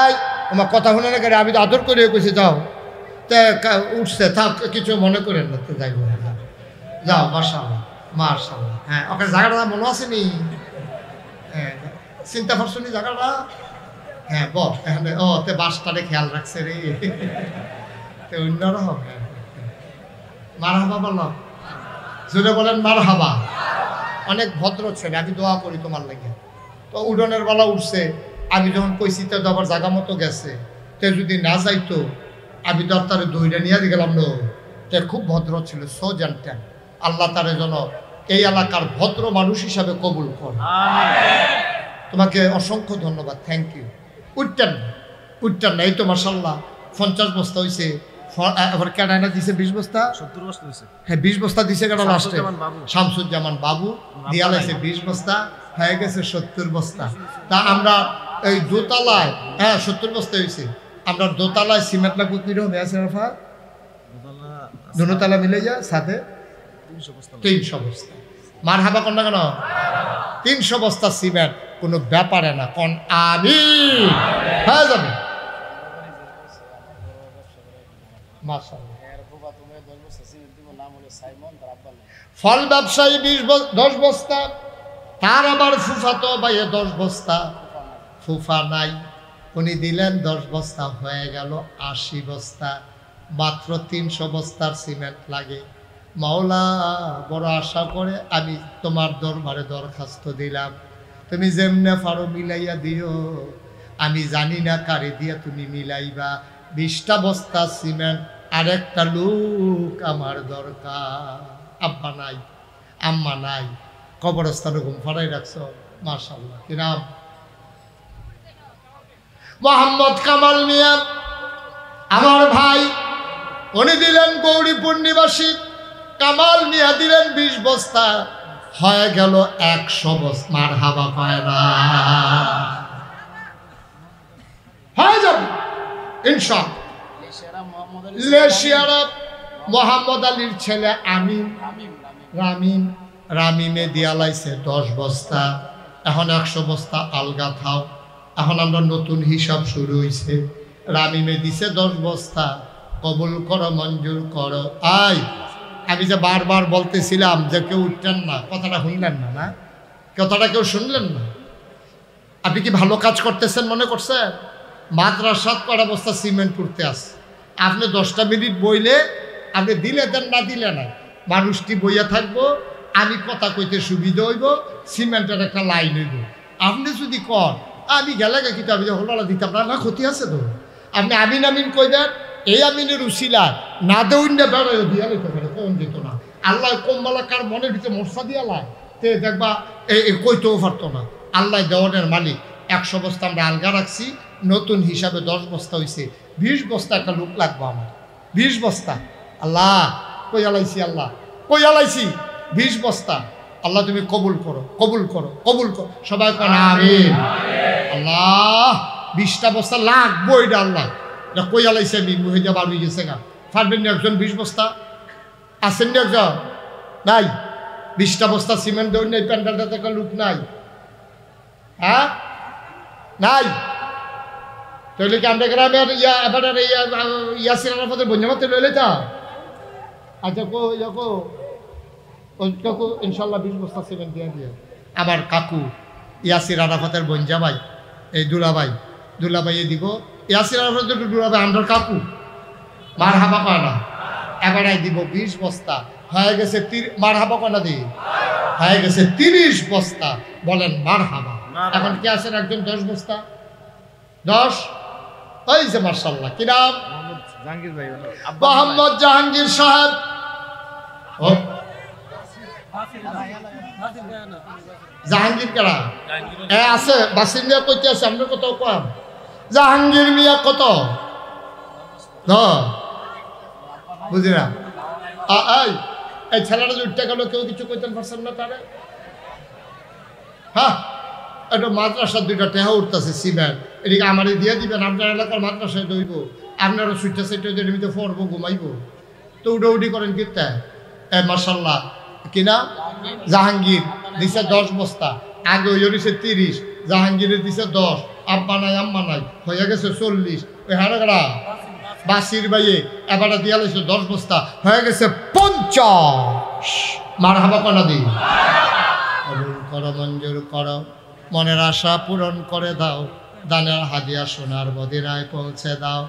এই আমার কথা শুনে না কেন? আমি তো আদর করে কইছি যাও। তে উঠছে, থাক, কিছু মনে করেন না, তো যাইব, যাও। মাশাআল্লাহ, মাশাআল্লাহ। হ্যাঁ, ওকে জায়গাটা মনে আছে নি? হ্যাঁ, চিন্তা করছো নি জায়গাটা? হ্যাঁ, বল এখানে। ও, তে বাসটারে খেয়াল রাখছে রে, তে অন্যরকম। মারহাবা বলো, জোরে বলেন মারহাবা। অনেক ভদ্র ছেলে, আমি দোয়া করি তোমার লাগে। তো উডনের বেলা উঠছে, আমি যখন কইছি তো আবার জায়গা মতো গেছে, তে যদি না যাইতো আমি তো তার দইটা নিয়ে গেলাম। নো, তে খুব ভদ্র ছিল, সো জানতেন। আল্লাহ তার জন্য এই এলাকার ভদ্র মানুষ হিসাবে কবুল কর। তোমাকে অসংখ্য ধন্যবাদ, থ্যাংক ইউ। উঠতেন না, উঠতেন না। এই তো মাশাআল্লাহ 50 বস্তা হয়েছে। এবার কেডানা দিছে 20 বস্তা, 70 বস্তা দিছে। হ্যাঁ, 20 বস্তা দিছে কেডা লাস্টে? শামসুজ্জামান বাবু দিয়া লাইছে 20 বস্তা, হয়ে গেছে 70 বস্তা। তা আমরা এই দোতলায়, হ্যাঁ 70 বস্তা হয়েছে। আমরা দোতলায় সিমেন্ট লাগবে কিরকম আছে রাফা? দোতলা মিলে যায় সাথে 300 বস্তা। মারহাবা কোন না কেন? 300 বস্তা সিমেন্ট কোনো ব্যাপারে না, কোন আমিন হয়ে যাবে। ফল ব্যবসায়ী 10 বস্তা, তার আবার ফুফাতো ভাইয়ে 10 বস্তা, ফুফা নাই, উনি দিলেন 10 বস্তা, হয়ে গেল 80 বস্তা। মাত্র 300 বস্তার সিমেন্ট লাগে। মাওলা, বড় আশা করে আমি তোমার দরবারে দরখাস্ত দিলাম, তুমি যেমনে পারো মিলাইয়া দিও। আমি জানি না কারে দিয়া তুমি মিলাইবা। 20টা বস্তা সিমেন্ট, আরেকটা লোক আমার দরকার। আব্বা নাই, আম্মা নাই, কবরস্থানে ঘুম ফাড়াই রাখছ। মাশাআল্লাহ, কি নাম? মোহাম্মদ কামাল মিয়া, আমার ভাই, উনি দিলেন গৌরীপুর নিবাসী। কামাল মিয়া দিলেন 20 বস্তা, হয়ে গেল 100 বস্তা। মারহাবা পায় না, হয়ে যাবে ইনশাআল্লাহ। লেশিয়ারা মোহাম্মদ আলীর ছেলে আমিন, রামিম, রামিমে দিয়া লাইছে 10 বস্তা। এখন 100 বস্তা আলগা থাও। এখন আমরা নতুন হিসাব শুরু হয়েছে। রামিমে দিছে 10 বস্তা, কবুল করো, মঞ্জুর করো। আমি যে বারবার বলতেছিলাম যে কেউ উঠতেন না, কথাটা শুনলেন না? না, কথাটা কেউ শুনলেন না? আপনি কি ভালো কাজ করতেছেন মনে করছেন? মাদ্রাসাত কটা বস্তা সিমেন্ট করতে আস, আপনি 10টা মিনিট বইলে আপনি দিলে দেন, না দিলে না, মানুষটি বইয়া থাকবো, আমি কথা কইতে সুবিধা হইব, সিমেন্টের একটা লাইন হইব। আপনি যদি কর আমি গেলে কিন্তু আমি হলা দিতে আপনার না ক্ষতি আছে তো। আপনি আমিন আমিন কই দেন, এই আমিনের উসিলা না দেউন না বেড়াই দিয়া লইতে পারে, কোন দিত না। আল্লাহ কমবালাকার মনের ভিতরে মশা দিয়া লাই, তে দেখবা এই কইতেও পারতো না। আল্লাহ দেওয়ানের মালিক। 100 বস্তা আমরা আলগা রাখছি, নতুন হিসাবে 10 বস্তা হয়েছে। 20 বস্তা একটা লোক লাগবো আমার, 20 বস্তা। আল্লাহ কই আলাইছি, আল্লাহ কই আলাইছি 20 বস্তা। আল্লাহ তুমি কবুল করো, কবুল করো, কবুল করো, সবাই কোন আমিন। আল্লাহ 20টা বস্তা লাগবো, এটা আল্লাহ এটা কই আলাইছে। আমি মুহিদা বার হয়ে গেছে গা, পারবেন না একজন 20 বস্তা? আসেন না একজন? নাই, 20টা বস্তা সিমেন্ট দেউন নাই, প্যান্ডেলটাতে একটা লোক নাই। হ্যাঁ নাই, তাহলে কি আমরা গ্রামের এবার ইয়াসির আরাফাতের বঞ্জামাতে লইলে তা? আচ্ছা কাকু ইনশাল্লাহ 20 বস্তা সিমেন্ট দিয়ে দিয়ে। আমার কাকু ইয়াসির আরাফাতের বঞ্জামাই, এই দুলাভাই দিব। ইয়াসির আরাফাতের দুলাভাই আমার কাকু, মারহাবা পায় না, এবারে দিব 20 বস্তা। হয়ে গেছে মারহাবা কনা দি হয়ে গেছে 30 বস্তা। বলেন মারহাবা। এখন কি আছেন একজন 10 বস্তা 10? ওই যে মাশাআল্লাহ কি নাম? জাহাঙ্গীর ভাই, মোহাম্মদ জাহাঙ্গীর সাহেব। জাহাঙ্গীর কারা আছে? বাসির মিয়া কইতে আছে, আপনার কত কম? জাহাঙ্গীর মিয়া কত? বুঝি না। এই ছেলেটা যে উঠতে গেল, কেউ কিছু কইতেন পারছেন না তারে? হ্যাঁ, একটা মাদ্রাসার 2টা টেহা উঠতেছে সিমেন্ট, এদিকে আমারই দিয়ে দিবেন। আপনার এলাকার মাদ্রাসায় দইব, আপনারও সুইটা সাইটা এমনিতে পড়বো, ঘুমাইব, তো উডি করেন কিতা? মাশাল্লাহ কিনা? জাহাঙ্গীর দিছে 10 বস্তা, আগে ওই দিছে 30, জাহাঙ্গীরের দিছে 10, আব্বা নাই আম্মা নাই, হয়ে গেছে 40। ওই হারাগড়া বাসির বাইয়ে এবারে দিয়া লাইছে 10 বস্তা, হয়ে গেছে 50। মারহাবা কনা দি। কবুল করো, মঞ্জুর করো, মনের আশা পূরণ করে দাও, দানের হাদিয়া সোনার মদিনায় পৌঁছে দাও,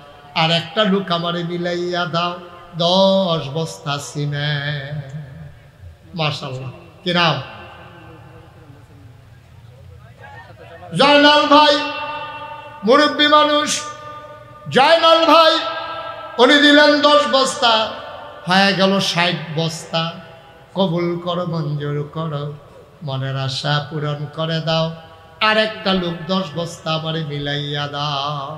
আর একটা লুক আমারে মিলাইয়া দাও, 10 বস্তা সিমেন্ট। মাশাআল্লাহ কি নাম? জয়নাল ভাই, মুরব্বী মানুষ, জয়নাল ভাই উনি দিলেন 10 বস্তা, হয়ে গেল 60 বস্তা। কবুল করো, মঞ্জুর করো, মনের আশা পূরণ করে দাও, আর একটা লোক 10 বস্তা আমারে মিলাইয়া দাও।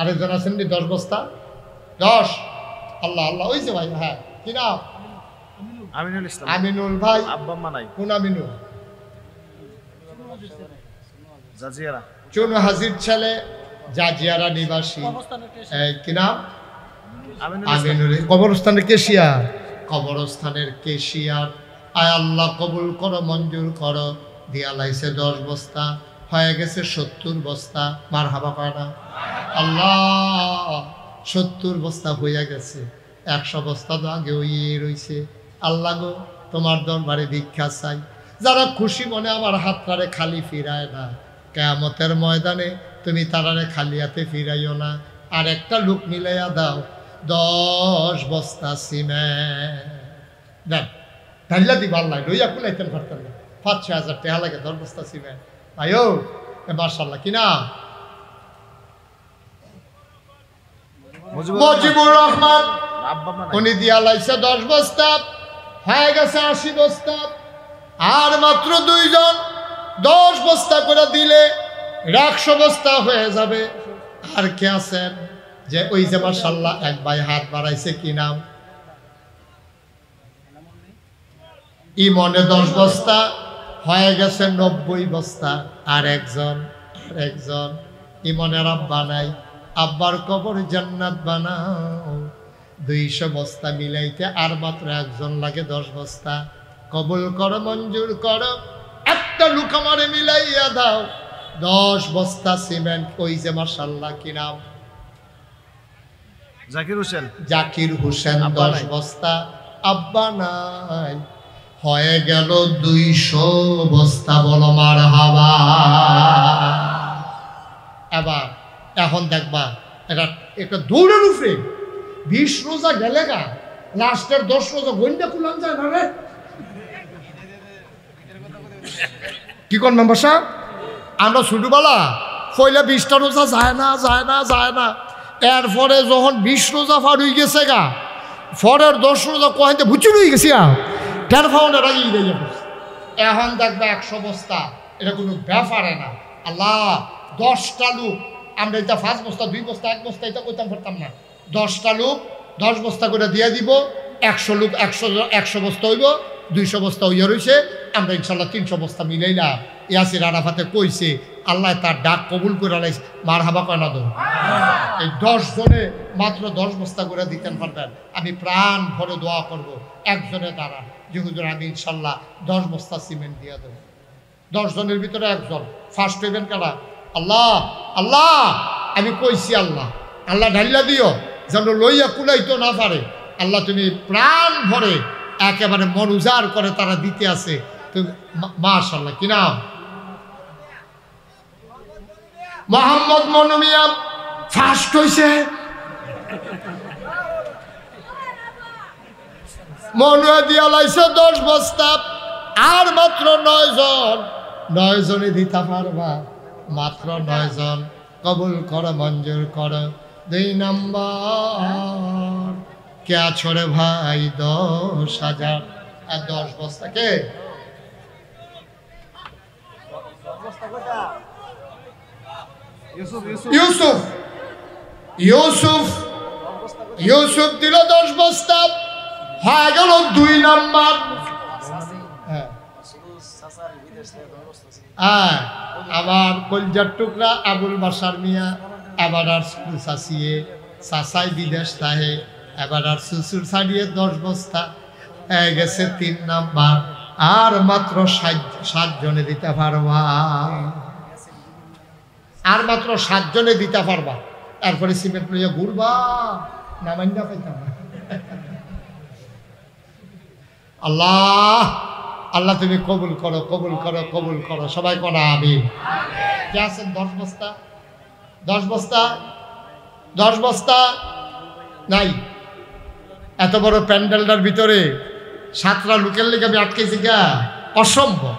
আরেকজন আছেন 10 বস্তা 10। আল্লাহ আল্লাহ। ওই যে ভাই, হ্যাঁ কি নাম? আমিনুল ইসলাম। আমিনুল ভাই। আব্বা আম্মা নাই। কোন আমিনুল? জাজিয়ারা। চুন হাজির ছেলে, জাজিয়ারা নিবাসী। কি নাম? আমিনুল। কবরস্থানের কেশিয়ার। কবরস্থানের কেশিয়ার। আয় আল্লাহ কবুল করো, মঞ্জুর করো, দিয়া লাইছে 10 বস্তা, হয়ে গেছে 70 বস্তা। মারহাবা কয় না? আল্লাহ 70 বস্তা হইয়া গেছে, 100 বস্তা তো আগে হইয়ে রইছে। আল্লাহ গো, তোমার দরবারে ভিক্ষা চাই। যারা খুশি মনে আমার হাতটারে খালি ফিরায় না, কিয়ামতের ময়দানে তুমি তারারে খালি হাতে ফিরাইও না, আর একটা লোক মিলাইয়া দাও, 10 বস্তা সিমেন্ট। দেন ঢাইলা দিব, আল্লাহ লইয়া কুলাইতেন পারতেন না। 5-6 হাজার টাকা লাগে 10 বস্তা সিমেন্ট। ভাইও মাশাআল্লাহ কি নাম? মুজিবুর রহমান। উনি দিয়া লাইছে 10 বস্তা, হয়ে গেছে 80 বস্তা। আর মাত্র 2 জন 10 বস্তা করে দিলে 100 বস্তা হয়ে যাবে। আর কে আছেন? যে ওই যে মাশাআল্লাহ এক ভাই হাত বাড়াইছে, কি নাম? ইমনে 10 বস্তা, হয়ে গেছে 90 বস্তা। আর একজন ইমনের আব্বা নাই, আব্বার কবর জান্নাত বানাও। 200 বস্তা মিলাইতে আর মাত্র একজন লাগে 10 বস্তা। কবুল করো, মঞ্জুর করো, একটা লোক আমারে মিলাইয়া দাও, 10 বস্তা সিমেন্ট। ওই যে মাশাআল্লাহ কি নাম? জাকির হোসেন। জাকির হোসেন 10 বস্তা, আব্বা নাই, হয়ে গেল 200 বস্তা। বলো মারহাবা। এবার এখন দেখবা এটা একটা দৌড়ের উপরে 20 রোজা গেলে গা, লাস্টের 10 রোজা গন্ডা কুলান যায় না রে। কি কোন মেম্বার সাহেব? আমরা ছোটবেলা পয়লা 20টা রোজা যায় না। এরপরে যখন 20 রোজা পার হয়ে গেছে গা, পরের 10 রোজা কয়েতে ভুচুর হয়ে গেছি। এখন দেখবে 100 বস্তা, এটা কোনো ব্যাপারে না। আল্লাহ 10টা লোক, আমরা এটা 5 বস্তা 2 বস্তা 1 বস্তা এটা করতাম পারতাম না। 10টা লোক 10 বস্তা করে দিয়ে দিব, 100 লোক 100 বস্তা হইব, 200 বস্তা হইয়া রয়েছে। আমরা ইনশাল্লাহ 300 বস্তা মিলাইলাম। ইয়াসির আরাফাতে কইছে আল্লাহ তার ডাক কবুল করে লাইছে। মারহাবা কয় না? এই 10 জনে মাত্র 10 বস্তা করে দিতেন পারবেন। আমি প্রাণ ভরে দোয়া করব, একজনে দাঁড়ান যে হুজুর আমি ইনশাল্লাহ 10 বস্তা সিমেন্ট দিয়ে দেবো। 10 জনের ভিতরে একজন ফার্স্ট হইবেন কারা? আল্লাহ আল্লাহ আমি কইছি আল্লাহ ঢাইলা দিও, যেন লইয়া কুলাইতো না পারে। আল্লাহ তুমি প্রাণ ভরে একেবারে মন উজাড় করে তারা দিতে আছে। তুমি মাশাআল্লাহ কি নাম? মোহাম্মদ মনু মিয়া ফার্স্ট হইছে। মনে দিয়া লাইছে 10 বস্তা, আর মাত্র 9 জন। 9 জনে দিতে পারবা, মাত্র 9 জন। কবুল কর, মঞ্জুর কর। 2 নম্বর কে ছড়ে ভাই 10,000 আর 10 বস্তা কে? ইউসুফ। ইউসুফ ইউসুফ দিল 10 বস্তা, হয়ে গেল 2 নম্বর। আবার কলজার টুকরা আবুল বাসার মিয়া, এবার আর চাষিয়ে চাষাই বিদেশ তাহে, এবার আর শ্বশুর ছাড়িয়ে 10 বস্তা হয়ে গেছে 3 নাম্বার। আর মাত্র 7 জনে দিতে পারবা, আর মাত্র 7 জনে দিতে পারবা। তারপরে সিমেন্ট লইয়া ঘুরবা, নামাইন্দা পাইতাম না। আল্লাহ আল্লাহ তুমি কবুল করো, কবুল করো, কবুল করো। সবাই করো আমিন। কে আছেন 10 বস্তা? 10 বস্তা, 10 বস্তা নাই। এত বড় প্যান্ডেলটার ভিতরে 7টা লোকের লেগে আমি আটকেছি গা, অসম্ভব।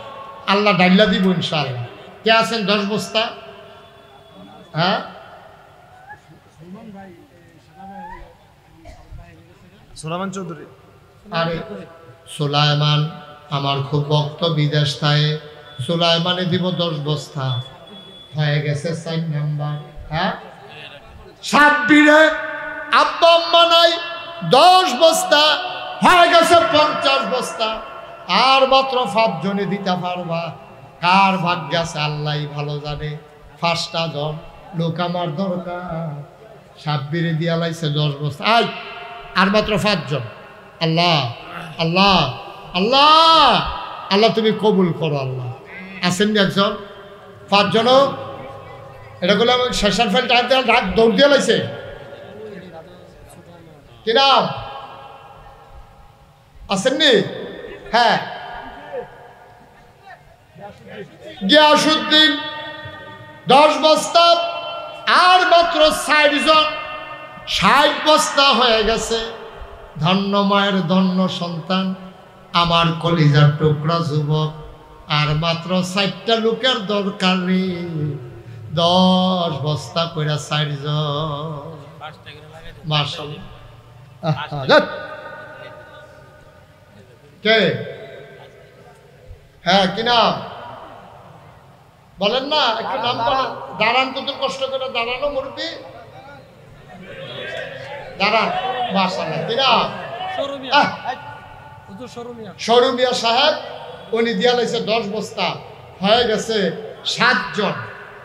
আল্লাহ ডাইলা দিব ইনশাআল্লাহ। কে আছেন 10 বস্তা? হ্যাঁ, সুলাইমান চৌধুরী। আরে সুলাইমান আমার খুব ভক্ত, বিদেশ থাকে। সুলাইমানে দিব 10 বস্তা, হয়ে গেছে 4 নাম্বার। হ্যাঁ, সাব্বিরে আব্বা আম্মা নাই, 10 বস্তা হয়ে গেছে 50 বস্তা। আর মাত্র 5 জনে দিতে পারবা। কার ভাগ্য আছে আল্লাহ ভালো জানে। 5টা জন লোক আমার দরকার। সাব্বিরে দিয়া লাইছে 10 বস্তা। আর মাত্র 5 জন। আল্লাহ আল্লাহ আল্লাহ আল্লাহ তুমি কবুল করো। আল্লাহ আসেন একজন, 5 জনও এটা করলে আমি শেষার ফেল রাত দৌড় দিয়ে লাইছে। কি নাম আসেননি? হ্যাঁ, গিয়াসউদ্দিন 10 বস্তা। আর মাত্র 60 জন, 60 বস্তা হয়ে গেছে। ধন্য মায়ের ধন্য সন্তান, আমার কলিজার টুকরা যুবক। আর মাত্র 4টা লোকের দরকার রে, 10 বস্তা করে 4 জন। মাশাআল্লাহ। কে? হ্যাঁ, কি নাম বলেন না, একটু নাম বলেন। দাঁড়ান, কত কষ্ট করে দাঁড়ানো মুরব্বি, দাঁড়ান। মাশাআল্লাহ। কি নাম? সরু মিয়া সাহেব। উনি দিয়া লাইছে 10 বস্তা, হয়ে গেছে 7 জন।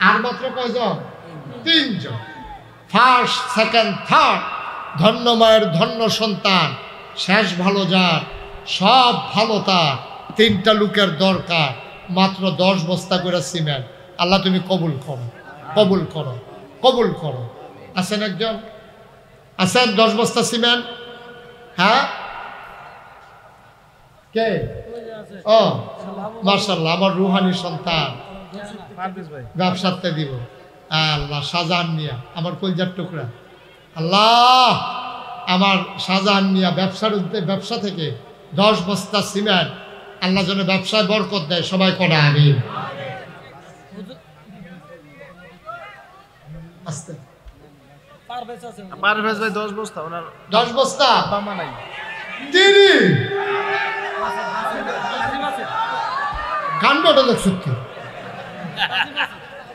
আর মাত্র কয়জন? 3 জন। First, second, third. ধন্য মায়ের ধন্য সন্তান, শেষ ভালো যার, সব ভালো তার। 3টা লোকের দরকার, মাত্র 10 বস্তা করে সিমেন্ট। আল্লাহ তুমি কবুল করো, কবুল করো, কবুল করো। আছেন একজন? আছেন 10 বস্তা সিমেন্ট? হ্যাঁ, কে? ও মাশাআল্লাহ, আমার রুহানি সন্তান, ব্যবসাতে দিব। আল্লাহ শাহজাহান মিয়া, আমার কলজার টুকরা। আল্লাহ আমার শাহজাহান মিয়া ব্যবসা থেকে 10 বস্তা সিমেন্ট। আল্লাহ যেন ব্যবসায় বরকত দেয়। সবাই করে আমিন। আস্তে। পারভেজ ভাই 10 বস্তা, ওনার 10 বস্তা বাবা নাই। তিনি কাণ্ডটা দেখছ কি?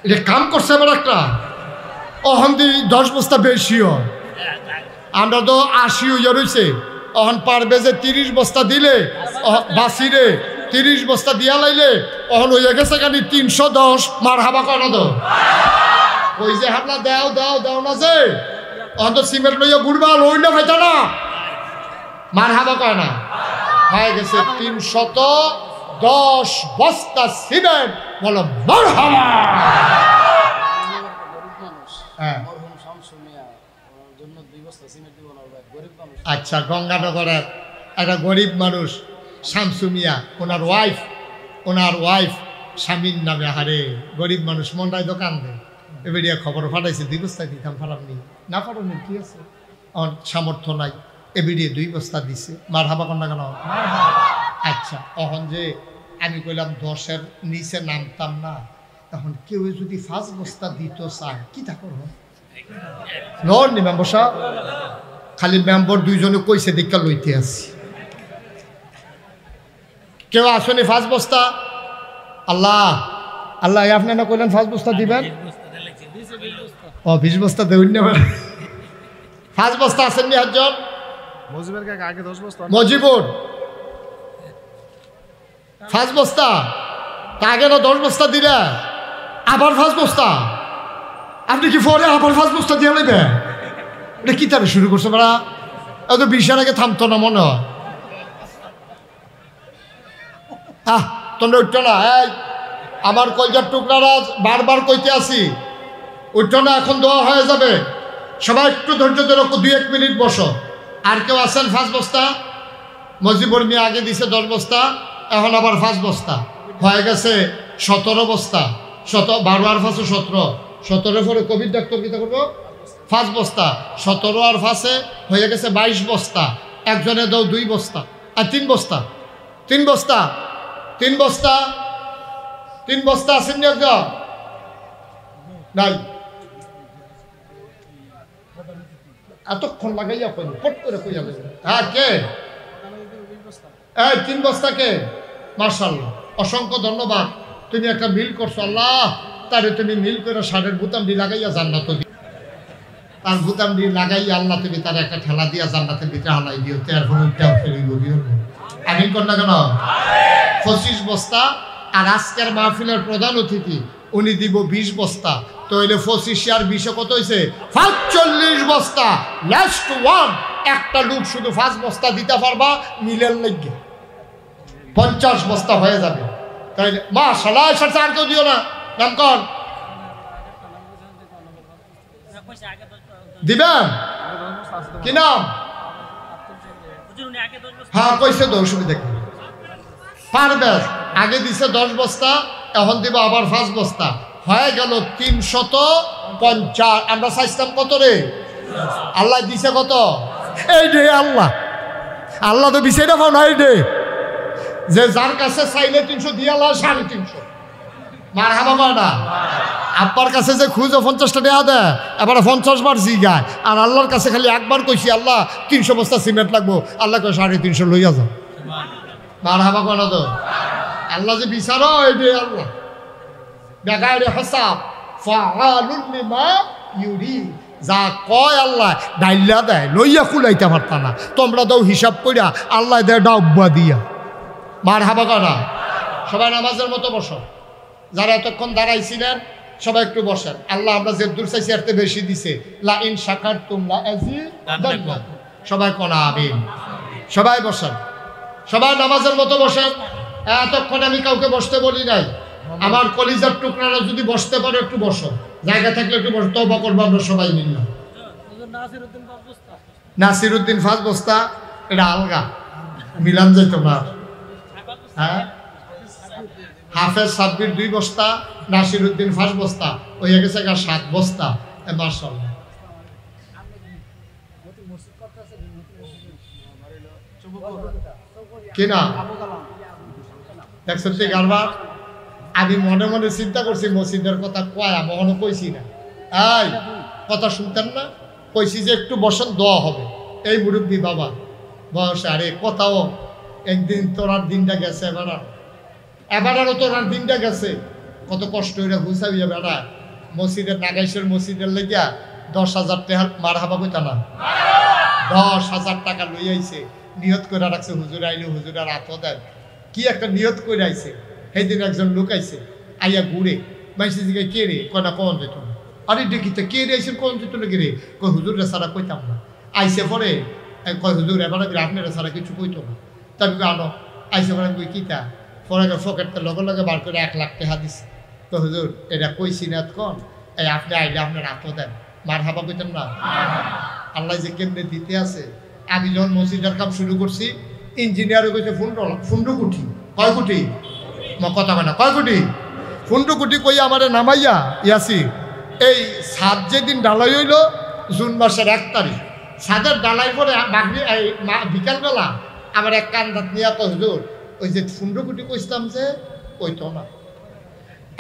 এটা কাম করছে আমার একটা অহন্দি 10 বস্তা বেশিও। আমরা তো 80 হইয়া রয়েছে। অহন পারভেজে 30 বস্তা দিলে, বাসিরে 30 বস্তা দিয়া লাইলে অহন হইয়া গেছে খালি 310। মার হাবা কয় না তো? ওই যে হাবলা দাও দাও দাও না যে, অহন তো সিমেন্ট লইয়া ঘুরবা, লই না ভাইতা না। মার হাবা কয় না? হয়ে গেছে 310 বস্তা সিমেন্ট। বলো মার হাবা। হ্যাঁ, আচ্ছা, গঙ্গানগরের একটা গরিব মানুষ শামসু মিয়া, ওনার ওয়াইফ স্বামীর নামে। হারে গরিব মানুষ, মনটায় দোকান দেয়। এবারে খবর ফাটাইছে 2 বস্তা দিতাম, ফাটামনি না, ফাটামনি কি আছে, আমার সামর্থ্য নাই। এবিডি 2 বস্তা দিছে মারহাবা কন্যা কেন আচ্ছা এখন যে আমি কইলাম 10-এর নিচে নামতাম না তখন কেউ যদি 5 বস্তা দিত চায় কি তা করব নন নি মেম্বার সাহেব খালি মেম্বার দুইজনে কইছে দেখা লইতে আসি কেউ আসেনি 5 বস্তা আল্লাহ আল্লাহ আপনি না কইলেন 5 বস্তা দিবেন ও 20 বস্তা দেউন না 5 বস্তা আসেননি একজন মজিবের কাছে আগে 10 বস্তা মজিবুর 5 বস্তা তা আগে না 10 বস্তা দিলে আবার 5 বস্তা আপনি কি পরে আবার 5 বস্তা দিয়ে নেবে এটা কি তারে শুরু করছে বড়া এত 20 আগে থামতো না মনে হয় তোমরা উঠছো না এই আমার কলজার টুকরারা বারবার কইতে আসি উঠছো না এখন দোয়া হয়ে যাবে সবাই একটু ধৈর্য ধরে 2-1 মিনিট বসো আর কেউ আসেন 5 বস্তা মজিবুর মিয়া আগে দিছে 10 বস্তা এখন আবার 5 বস্তা হয়ে গেছে 17 বস্তা 12 আর 5 17 17 পরে কোভিড ডাক্তার কিতা করবো 5 বস্তা 17 আর 5 হয়ে গেছে 22 বস্তা একজনে দাও 2 বস্তা আর 3 বস্তা 3 বস্তা 3 বস্তা 3 বস্তা আসেন নি একজন নাই এতক্ষণ লাগাইয়া কই ফট করে কই যাবে হ্যাঁ কে এই 3 বস্তা কে মাশাআল্লাহ অসংখ্য ধন্যবাদ তুমি একটা মিল করছো আল্লাহ তারে তুমি মিল করে শাড়ির বুতাম দিয়ে লাগাইয়া জান্নাত তার বুতাম দিয়ে লাগাইয়া আল্লাহ তুমি তার একটা ঠেলা দিয়া জান্নাতের ভিতরে হালাই দিও তার হলুদটাও ফেলে দিও আমি কর না কেন 25 বস্তা আর আজকের মাহফিলের প্রধান অতিথি উনি দিব 20 বস্তা তাহলে 25 আর 20 কত হয়েছে 45 বস্তা লাস্ট ওয়ান একটা লোক শুধু 5 বস্তা দিতে পারবা মিলের লাগে 50 বস্তা হয়ে যাবে তাইলে মাশাআল্লাহ আর কেউ দিও না নাম কর দিবেন কি নাম হ্যাঁ কইছে তো অসুবিধা কি পারবে আগে দিছে 10 বস্তা এখন দিব আবার 5 বস্তা হয়ে গেল 350 আমরা চাইছিলাম কত রে আল্লাহ দিছে কত এই রে আল্লাহ আল্লাহ তো বিষয়টা পাও না এই রে যে যার কাছে চাইলে 300 দিয়ে আল্লাহ 350 মারহাবা মানা আব্বার কাছে যে খুঁজে 50টা দেয়া দেয় এবার 50 বার জিগায় আর আল্লাহর কাছে খালি একবার কইছি আল্লাহ 300 বস্তা সিমেন্ট লাগবো আল্লাহ কয় 350 লইয়া যাও মারহাবা কোন তো আল্লাহ যে বিচারো এই রে আল্লাহ বেগাইরে হিসাব ফাআলুন লিমা ইউরি যা কয় আল্লাহ ডাইলা দেয় লইয়া কুলাইতে পারতা না তোমরা দাও হিসাব কইরা আল্লাহ দেয় ডাব্বা দিয়া মারহাবা করা সবাই নামাজের মতো বসো যারা এতক্ষণ দাঁড়াইছিলেন সবাই একটু বসেন আল্লাহ আমরা যে দূর চাইছি এর বেশি দিছে লা ইন শাকারতুম লা আযীদান্নাকুম সবাই কোন আমিন সবাই বসেন সবাই নামাজের মতো বসেন এতক্ষণ আমি কাউকে বসতে বলি নাই আমার কলিজার টুকরারা যদি বসতে পারো একটু বসো জায়গা থাকলে একটু বসো তওবা করবো আমরা সবাই মিলে নাসিরউদ্দিন 5 বস্তা এটা আলগা মিলান যাইতো না হ্যাঁ হাফেজ সাব্বির 2 বস্তা নাসিরউদ্দিন 5 বস্তা হয়ে গেছে 7 বস্তা মাশাআল্লাহ কিনা দেখছেন ঠিক আরবার আমি মনে মনে চিন্তা করছি মসজিদের কথা কয় মনে কইছি না এই কথা শুনতেন না কইছি যে একটু বসেন দোয়া হবে এই মুরব্বী বাবা বয়সে আরে কথাও একদিন তোরার দিনটা গেছে এবারও তোরার দিনটা গেছে কত কষ্ট হইরা ঘুষাইয়া বেড়া মসজিদের নাগাইশের মসজিদের লেগিয়া 10,000 টাকা মারহাবা কইতা না 10,000 টাকা লই আইছে নিয়ত করে রাখছে হুজুর আইলে হুজুরের হাতও দেন কি একটা নিয়ত করে আইছে সেই দিন একজন লোক আইছে আইয়া ঘুরে মাইসে জিগে কে রে কনা কন যেত না আরে দেখিতে কে রে আইসেন কন যেত না কে রে কই হুজুরে সারা কইতাম না আইসে পরে কয় হুজুর এবার আপনারা সারা কিছু কইতো না তারপরে আনো আইসে পরে কই কিতা পরে পকেটটা লগে লগে বার করে 1 লাখ টাকা দিছে তো হুজুর এটা কইছি না কোন এই আপনি আইলে আপনার হাতও দেন মারহাবা কইতেন না আল্লাহ যে কেমনে দিতে আছে আমি যখন মসজিদের কাম শুরু করছি ইঞ্জিনিয়ারও কইছে 15 কোটি কয় কোটি কথা কয় না কয় কোটি 15 কোটি কই আমারে নামাইয়া ইয়াসি এই 7 যেদিন ঢালাই হইল জুন মাসের 1 তারিখ ছাদের ডালাই পরে বিকালবেলা আমার এক কান্দাত নিয়ে তো হুজুর ওই যে ফুন্ডকুটি কইতাম যে ওই তো না।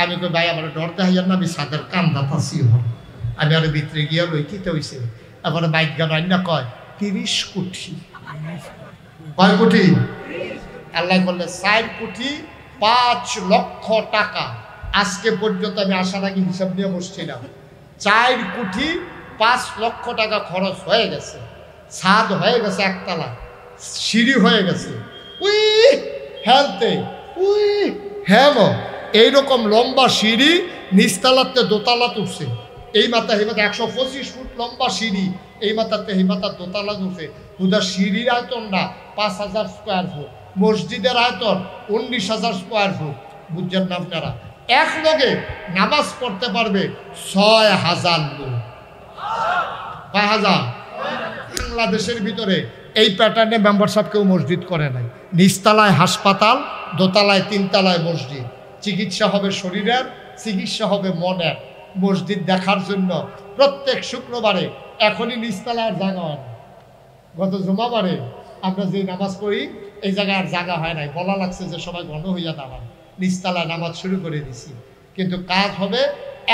আমি কই ভাই আমার ডর দেখাইয়ার না, আমি ছাদের কান্দাত আছি। আমি আরো ভিতরে গিয়া লই কিতে হইছে। এবারে বাইক গান আইন না কয় 30 কোটি। কয় কোটি? আল্লাহ বললে 4 কোটি 5 লক্ষ টাকা। আজকে পর্যন্ত আমি আসার আগে হিসাব নিয়ে বসছিলাম, 4 কোটি 5 লক্ষ টাকা খরচ হয়ে গেছে। ছাদ হয়ে গেছে একতলা, সিঁড়ি হয়ে গেছে উই হেলতে উই হ্যাঁ এইরকম লম্বা সিঁড়ি, নিচতলাতে দোতলা তুলছে। এই মাথা এই মাথা 125 ফুট লম্বা সিঁড়ি, এই মাথাতে এই মাথার দোতলা তুলছে। হুদা সিঁড়ির আয়তন না 5000 স্কোয়ার ফুট, মসজিদের আয়তন 19,000 স্কোয়ার ফুট। বুঝছেন না আপনারা? এক লগে নামাজ পড়তে পারবে 6,000 লোক। 5,000 বাংলাদেশের ভিতরে এই প্যাটার্নে মেম্বারশিপ কেউ মসজিদ করে নাই। নিচতলায় হাসপাতাল, দোতলায় 3 তলায় মসজিদ। চিকিৎসা হবে শরীরের, চিকিৎসা হবে মনের। মসজিদ দেখার জন্য প্রত্যেক শুক্রবারে এখনই নিচতলায় জায়গা হয় না। গত জুমাবারে আমরা যে নামাজ পড়ি এই জায়গায় আর জায়গা হয় নাই, বলা লাগছে যে সবাই ঘন হইয়া দাঁড়ান। নিচতলায় নামাজ শুরু করে দিছি, কিন্তু কাজ হবে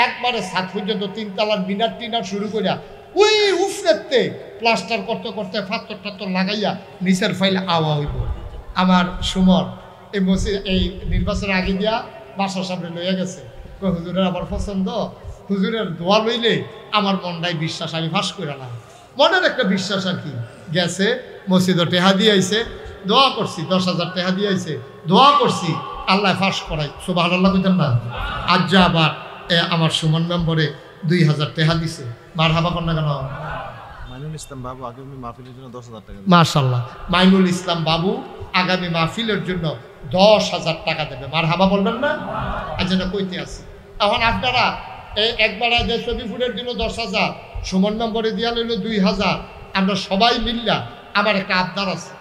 একবারে 7 পর্যন্ত 3 তলার মিনার টিনার শুরু করিয়া ওই উফরেতে প্লাস্টার করতে করতে ফাত্তর টাত্তর লাগাইয়া নিচের ফাইল আওয়া হইব। আমার সুমন এই নির্বাচনের আগে দিয়া বাসার সামনে লইয়া গেছে, হুজুরের আমার পছন্দ, হুজুরের দোয়া লইলে আমার মনটাই বিশ্বাস, আমি ফাঁস করে না মনের একটা বিশ্বাস আর কি। গেছে মসজিদও টেহা দিয়ে আইছে, দোয়া করছি, 10,000 টেহা দিয়ে আইছে, দোয়া করছি, আল্লাহ ফাঁস করাই। সুবহানাল্লাহ কইতেন না? আজ যা আবার আমার সুমন মেম্বরে 2,000 টেহা দিছে। মারহাবা কর না কেন? মাইনুল ইসলাম বাবু আগামী মাহফিলের জন্য 10,000 টাকা। মাশাআল্লাহ, মাইনুল ইসলাম বাবু আগামী মাহফিলের জন্য 10,000 টাকা দেবে। মারহাবা বলবেন না? আজ না কইতে আছে। এখন আপনারা একবার যে ছবি ফুলের দিল 10,000, সুমন নম্বরে দিয়া লইল 2,000। আমরা সবাই মিললা, আমার একটা আবদার আছে,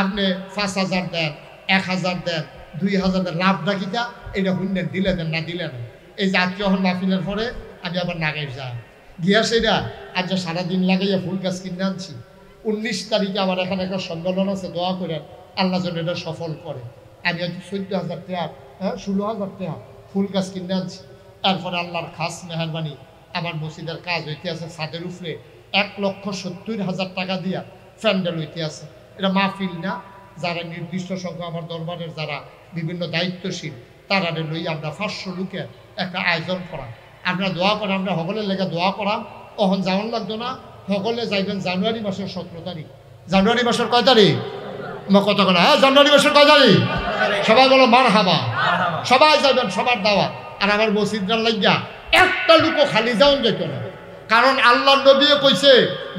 আপনি 5,000 দেন, 1,000 দেন, 2,000 দেন, লাভ ডাকিটা এটা শুনলেন, দিলে দেন না দিলে না। এই যে আজকে যখন মাহফিলের পরে আমি আবার নাগাই যাই গিয়া সেটা আজ সারাদিন লাগাইয়া ফুল গাছ কিনে আনছি। 19 তারিখে আমার এখানে একটা সম্মেলন আছে, দোয়া করেন আল্লাহ যেন এটা সফল করে। আমি আজ 14,000 টাকা 16,000 টাকা ফুল গাছ কিনে আনছি। তারপরে আল্লাহর খাস মেহরবানি আমার মসজিদের কাজ হইতে আছে, ছাদের উপরে 1,70,000 টাকা দিয়া প্যান্ডেল হইতে আছে। এটা মাহফিল না, যারা নির্দিষ্ট সংখ্যা আমার দরবারের যারা বিভিন্ন দায়িত্বশীল তারা লই আমরা 500 লোকের একটা আয়োজন করা। আপনারা দোয়া করেন, আমরা সকলের লেগে দোয়া করাম। তখন যাওয়ান লাগতো না, সকলে যাইবেন জানুয়ারি মাসের 17 তারিখ। জানুয়ারি মাসের কয় তারিখ? আমার কথা বলা, হ্যাঁ জানুয়ারি মাসের কয় তারিখ? সবাই বলো মারহাবা। সবাই যাবেন, সবার দাওয়া। আর আমার মসজিদটার লাগিয়া একটা লুকো খালি যাওন যেত না, কারণ আল্লাহ নবীও কইছে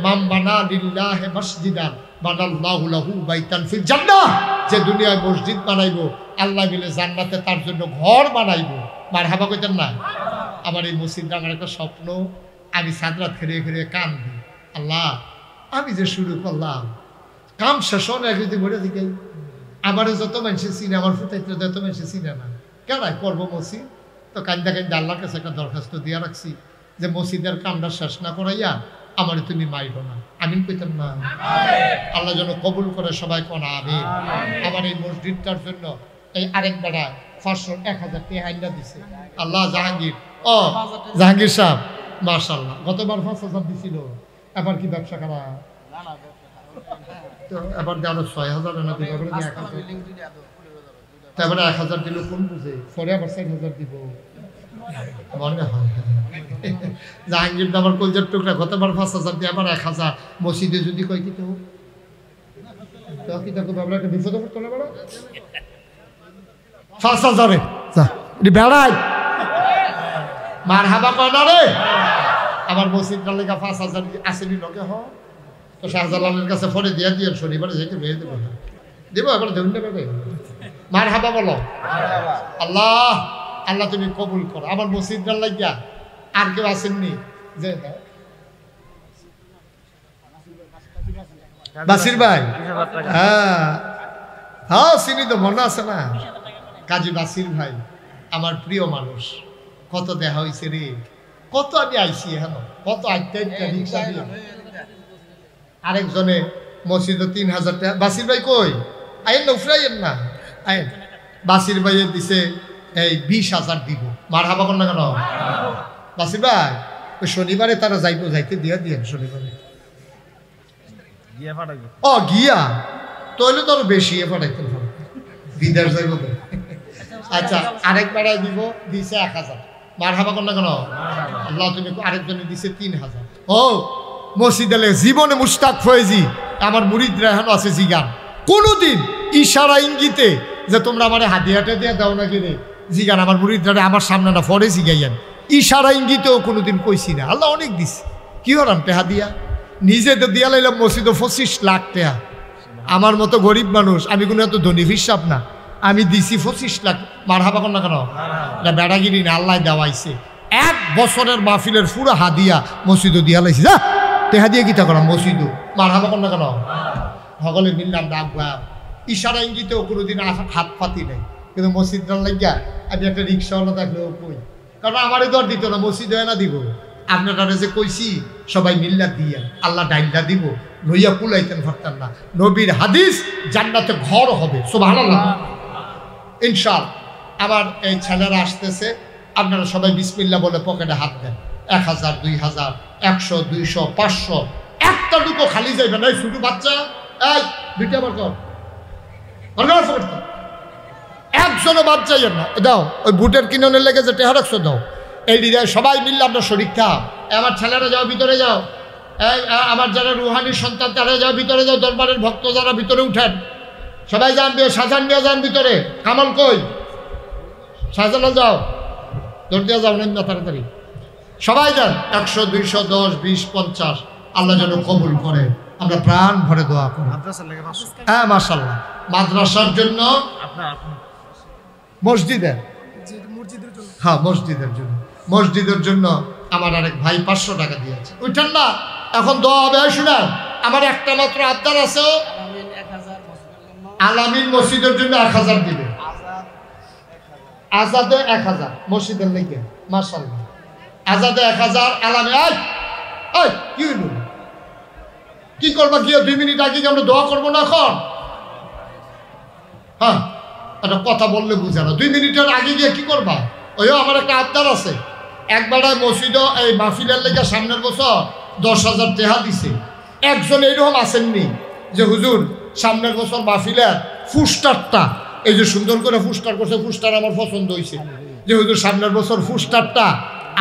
মাম বানা লিল্লাহি মাসজিদান বানাল্লাহু লাহু বাইতান ফিল জান্নাহ। যে দুনিয়ায় মসজিদ বানাইবো আল্লাহ মিলে জান্নাতে তার জন্য ঘর বানাইবো। মারহাবা কইতেন না? আমার এই মসজিদটা আমার একটা স্বপ্ন, আমি সাদরাত খেয়ে খেয়ে কান্দি, আল্লাহ আমি যে শুরু করলাম কাম শেষ হলে যদি মরে দিকে আমার যত মানুষের চিনে, আমার ফুটাইতে যত মানুষের চিনে না, কেন করবো মসজিদ? তো কান্দা কান্দা আল্লাহর কাছে একটা দরখাস্ত দিয়ে রাখছি যে মসজিদের কামটা শেষ না করাইয়া আমার তুমি মাইরো না। আমিন কইতাম না? আল্লাহ যেন কবুল করে, সবাই কোনা আমি। আমার এই মসজিদটার জন্য এই আরেক বেড়া 500-1,000 টাকা আইনা দিছে আল্লাহ। জাহাঙ্গীর জাহাঙ্গীর সাহেব মাশাআল্লাহ গতবার 5,000 দিছিল, এবার কি ব্যবসা করা? তো এবার দেওয়া 6,000 না দিব, তারপরে 1,000 দিল কোন বুঝে, পরে আবার 4,000 দিব মনে হয়। জাহাঙ্গীর আমার কলজার টুকরা গতবার 5,000 দিয়ে আবার 1,000 মসজিদে যদি কয় কি তো কি তাকে বাবলা একটা বিপদে পড়তো না বড় 5,000 বেড়াই মারহাবা কয় না রে। আমার মসজিদটার লেখা 5,000 আসেনি লোকে হ তো শাহজালালের কাছে ফোনে দিয়ে দিয়ে শনিবারে যেতে রয়ে দেবো দেবো এবার ধরুন নেবে। মারহাবা বলো। আল্লাহ আল্লাহ তুমি কবুল করো। আমার মসজিদটার লাগিয়া আর কেউ আসেননি যে বাসির ভাই? হ্যাঁ হ্যাঁ চিনি তো, মনে আছে না? কাজী বাসির ভাই আমার প্রিয় মানুষ, কত দেখা হয়েছে রে, কত আমি আইসি এখন, কত আইটা রিক্সা দিয়ে আরেকজনে মসজিদে 3000 টাকা। বাসির ভাই কই আইন না, উফরাইয়েন না, আইন। বাসির ভাইয়ের দিছে এই 20,000 দিব। মার হাবা কর না কেন বাসির ভাই? ওই শনিবারে তারা যাইতে দিয়ে দিয়েন শনিবারে। ও গিয়া তৈলে তো আরো বেশি পাঠাইতে বিদেশ যাইব তো। আচ্ছা আরেক বেড়ায় দিব, দিছে 1000। মার হাবা কর না কেন? আল্লাহ তুমি। আরেকজনে দিছে 3000। ও মসজিদ আলে জীবনে মুশতাক ফয়েজি আমার মুরিদরা এখন আছে জিগান কোনোদিন ইশারা ইঙ্গিতে যে তোমরা আমার হাদিয়াটা দিয়ে দাও না কিনে জিগান আমার মুরিদরা আমার সামনে না ফরে জিগাইয়ান। ইশারা ইঙ্গিতেও কোনোদিন কইছি না। আল্লাহ অনেক দিছে। কি হলাম টেহা দিয়া? নিজে তো দিয়া লাইলাম মসজিদে 25 লাখ টাকা। আমার মতো গরিব মানুষ, আমি কোনো এত ধনী হিসাব না, আমি দিছি 25 লাখ। মার হাবা কর না কেন? এটা বেড়াগিরি না, আল্লাহ দেওয়াইছে। 1 বছরের মাহফিলের পুরো হাদিয়া মসজিদও দিয়া লাইছি। যা টেহা দিয়ে কিতা করাম মসজিদও। মার হাবা কর না কেন? সকলে মিললাম ডাকবা। ইশারা ইঙ্গিতেও কোনোদিন হাত পাতি নাই, কিন্তু মসজিদটার লাগিয়া আমি একটা রিক্সাওয়ালা থাকলেও কই, কারণ আমারই দর দিত না, মসজিদ হয় না দিব। আপনারা যে কইছি সবাই মিল্লা দিয়া আল্লাহ ডাইলটা দিব, লইয়া পুলাইতেন পারতেন না। নবীর হাদিস জান্নাতে ঘর হবে, সুবহানাল্লাহ ইনশাআল্লাহ। আমার এই ছেলেরা আসতেছে, আপনারা সবাই বিসমিল্লাহ বলে পকেটে হাত দেন। 1000, 2000, 100, 200, 500 একটা দুটো খালি যাইবে না। ছোট বাচ্চা এই দুইটা বার কর, একজনও বাদ যাইয়েন না। দাও ওই বুটের কিননের লেগে যে টেহা রাখছো দাও। এই হৃদয় সবাই মিললে আপনার শরীর খাও। আমার ছেলেরা যাও ভিতরে যাও, আমার যারা রুহানি সন্তান তারা যাও ভিতরে যাও, দরবারের ভক্ত যারা ভিতরে উঠেন সবাই যান, সাজান নিয়ে যান ভিতরে। কামাল কই? সাজানো যাও, দৌড় দিয়ে যাও না তাড়াতাড়ি সবাই যান। 100, 200, 10, 20, 50 আল্লাহ যেন কবুল করে। আমরা প্রাণ ভরে দোয়া করি। হ্যাঁ মাশাআল্লাহ। মাদ্রাসার জন্য মসজিদের, হ্যাঁ মসজিদের জন্য, মসজিদের জন্য আমার আরেক ভাই 500 টাকা দিয়েছে। ওইটার না এখন দোয়া হবে। শুনেন আমার একটা মাত্র আবদার আছে, আলামিন মসজিদের জন্য 1000 দিবে, আজাদে 1000 মসজিদের লেগে। মাশাআল্লাহ আজাদে 1000, আলামিন। এই কি হইল? কি করবা গিয়ে 2 মিনিট আগে আমরা দোয়া করবো না এখন? হ্যাঁ একটা কথা বললে বুঝে না। 2 মিনিটের আগে গিয়ে কি করবা? ওই আমার একটা আবদার আছে। একবার মসজিদ এই মাহফিলের লেগে সামনের বছর 10,000 টাকা দিছে। একজন এইরকম আসেননি যে হুজুর সামনের বছর মাহফিলের ফুস্টারটা এই যে সুন্দর করে ফুস্টার করছে, ফুস্টার আমার পছন্দ হয়েছে, যে হুজুর সামনের বছর ফুস্টারটা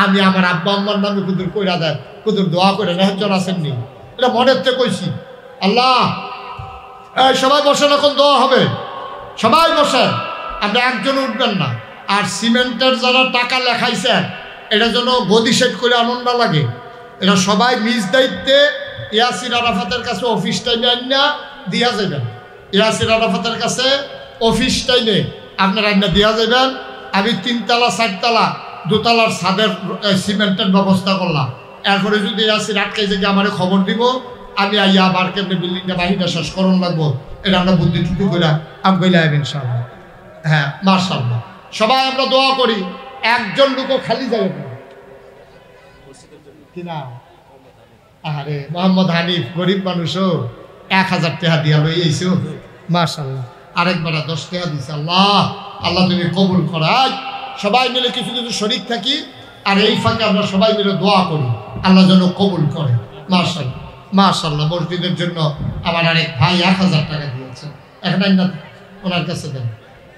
আমি আমার আব্বা আম্মার নামে কুদুর কইরা দেন, কুদুর দোয়া করে না। একজন আসেননি, এটা মনের থেকে কইছি। আল্লাহ সবাই বসেন, এখন দোয়া হবে, সবাই বসেন, আপনি একজন উঠবেন না। আর সিমেন্টের যারা টাকা লেখাইছেন এটা যেন গদি সেট করে আনন্দ লাগে। এটা সবাই নিজ দায়িত্বে ইয়াসির আরাফাতের কাছে অফিস টাইমে আইনা দিয়া যাবেন। ইয়াসির আরাফাতের কাছে অফিস টাইমে আপনারা আইনা দিয়া যাবেন। আমি 3 তলা 4 তলা 2 তলার ছাদের সিমেন্টের ব্যবস্থা করলাম। এরপরে যদি ইয়াসির আটকাই যে আমারে খবর দিব, আমি আইয়া আবার কেমনি বিল্ডিংটা বাহিনীটা শেষ করুন লাগবো। এটা আমরা বুদ্ধি টুকু করে আমি কইলে ইনশাআল্লাহ। হ্যাঁ মাশাআল্লাহ সবাই আমরা দোয়া করি। একজন লোকও খালি যাবে না কিনা? আরে মোহাম্মদ হানিফ গরিব মানুষও 1000 টাকা দিয়া লই আইছো। মাশাআল্লাহ আরেকবার 10 টাকা দিছে। আল্লাহ আল্লাহ তুমি কবুল করো। সবাই মিলে কিছু কিছু শরীক থাকি, আর এই ফাঁকে আমরা সবাই মিলে দোয়া করি আল্লাহ যেন কবুল করে। মাশাআল্লাহ মাশাআল্লাহ। মসজিদের জন্য আমার আরেক ভাই 1000 টাকা দিয়েছে। এখন না ওনার কাছে দেন।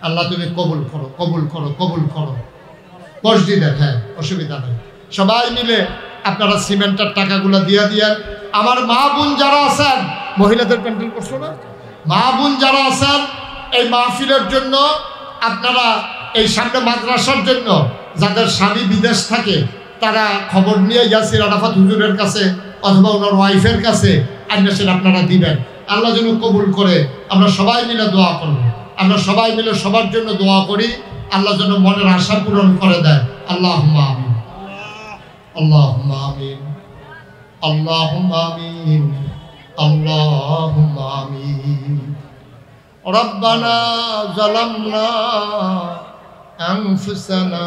আল্লাহ তুমি কবুল করো, কবুল করো, কবুল করো মসজিদের। হ্যাঁ অসুবিধা নেই, সবাই মিলে আপনারা সিমেন্টের টাকাগুলো দিয়ে দিয়েন। আমার মা বোন যারা আছেন, মহিলাদের প্যান্ডেল করছো না, মা বোন যারা আছেন এই মাহফিলের জন্য, আপনারা এই সামনে মাদ্রাসার জন্য যাদের স্বামী বিদেশ থাকে তারা খবর নিয়ে ইয়াসির আরাফাত হুজুরের কাছে অথবা ওনার ওয়াইফের কাছে আইনাসের আপনারা দিবেন। আল্লাহ যেন কবুল করে। আমরা সবাই মিলে দোয়া করব, আমরা সবাই মিলে সবার জন্য দোয়া করি। আল্লাহ যেন মনের আশা পূরণ করে দেয়। আল্লাহুম্মা আমিন, আল্লাহুম্মা আমিন, আল্লাহুম্মা আমিন, আল্লাহুম্মা আমিন। রব্বানা যালামনা আনফুসানা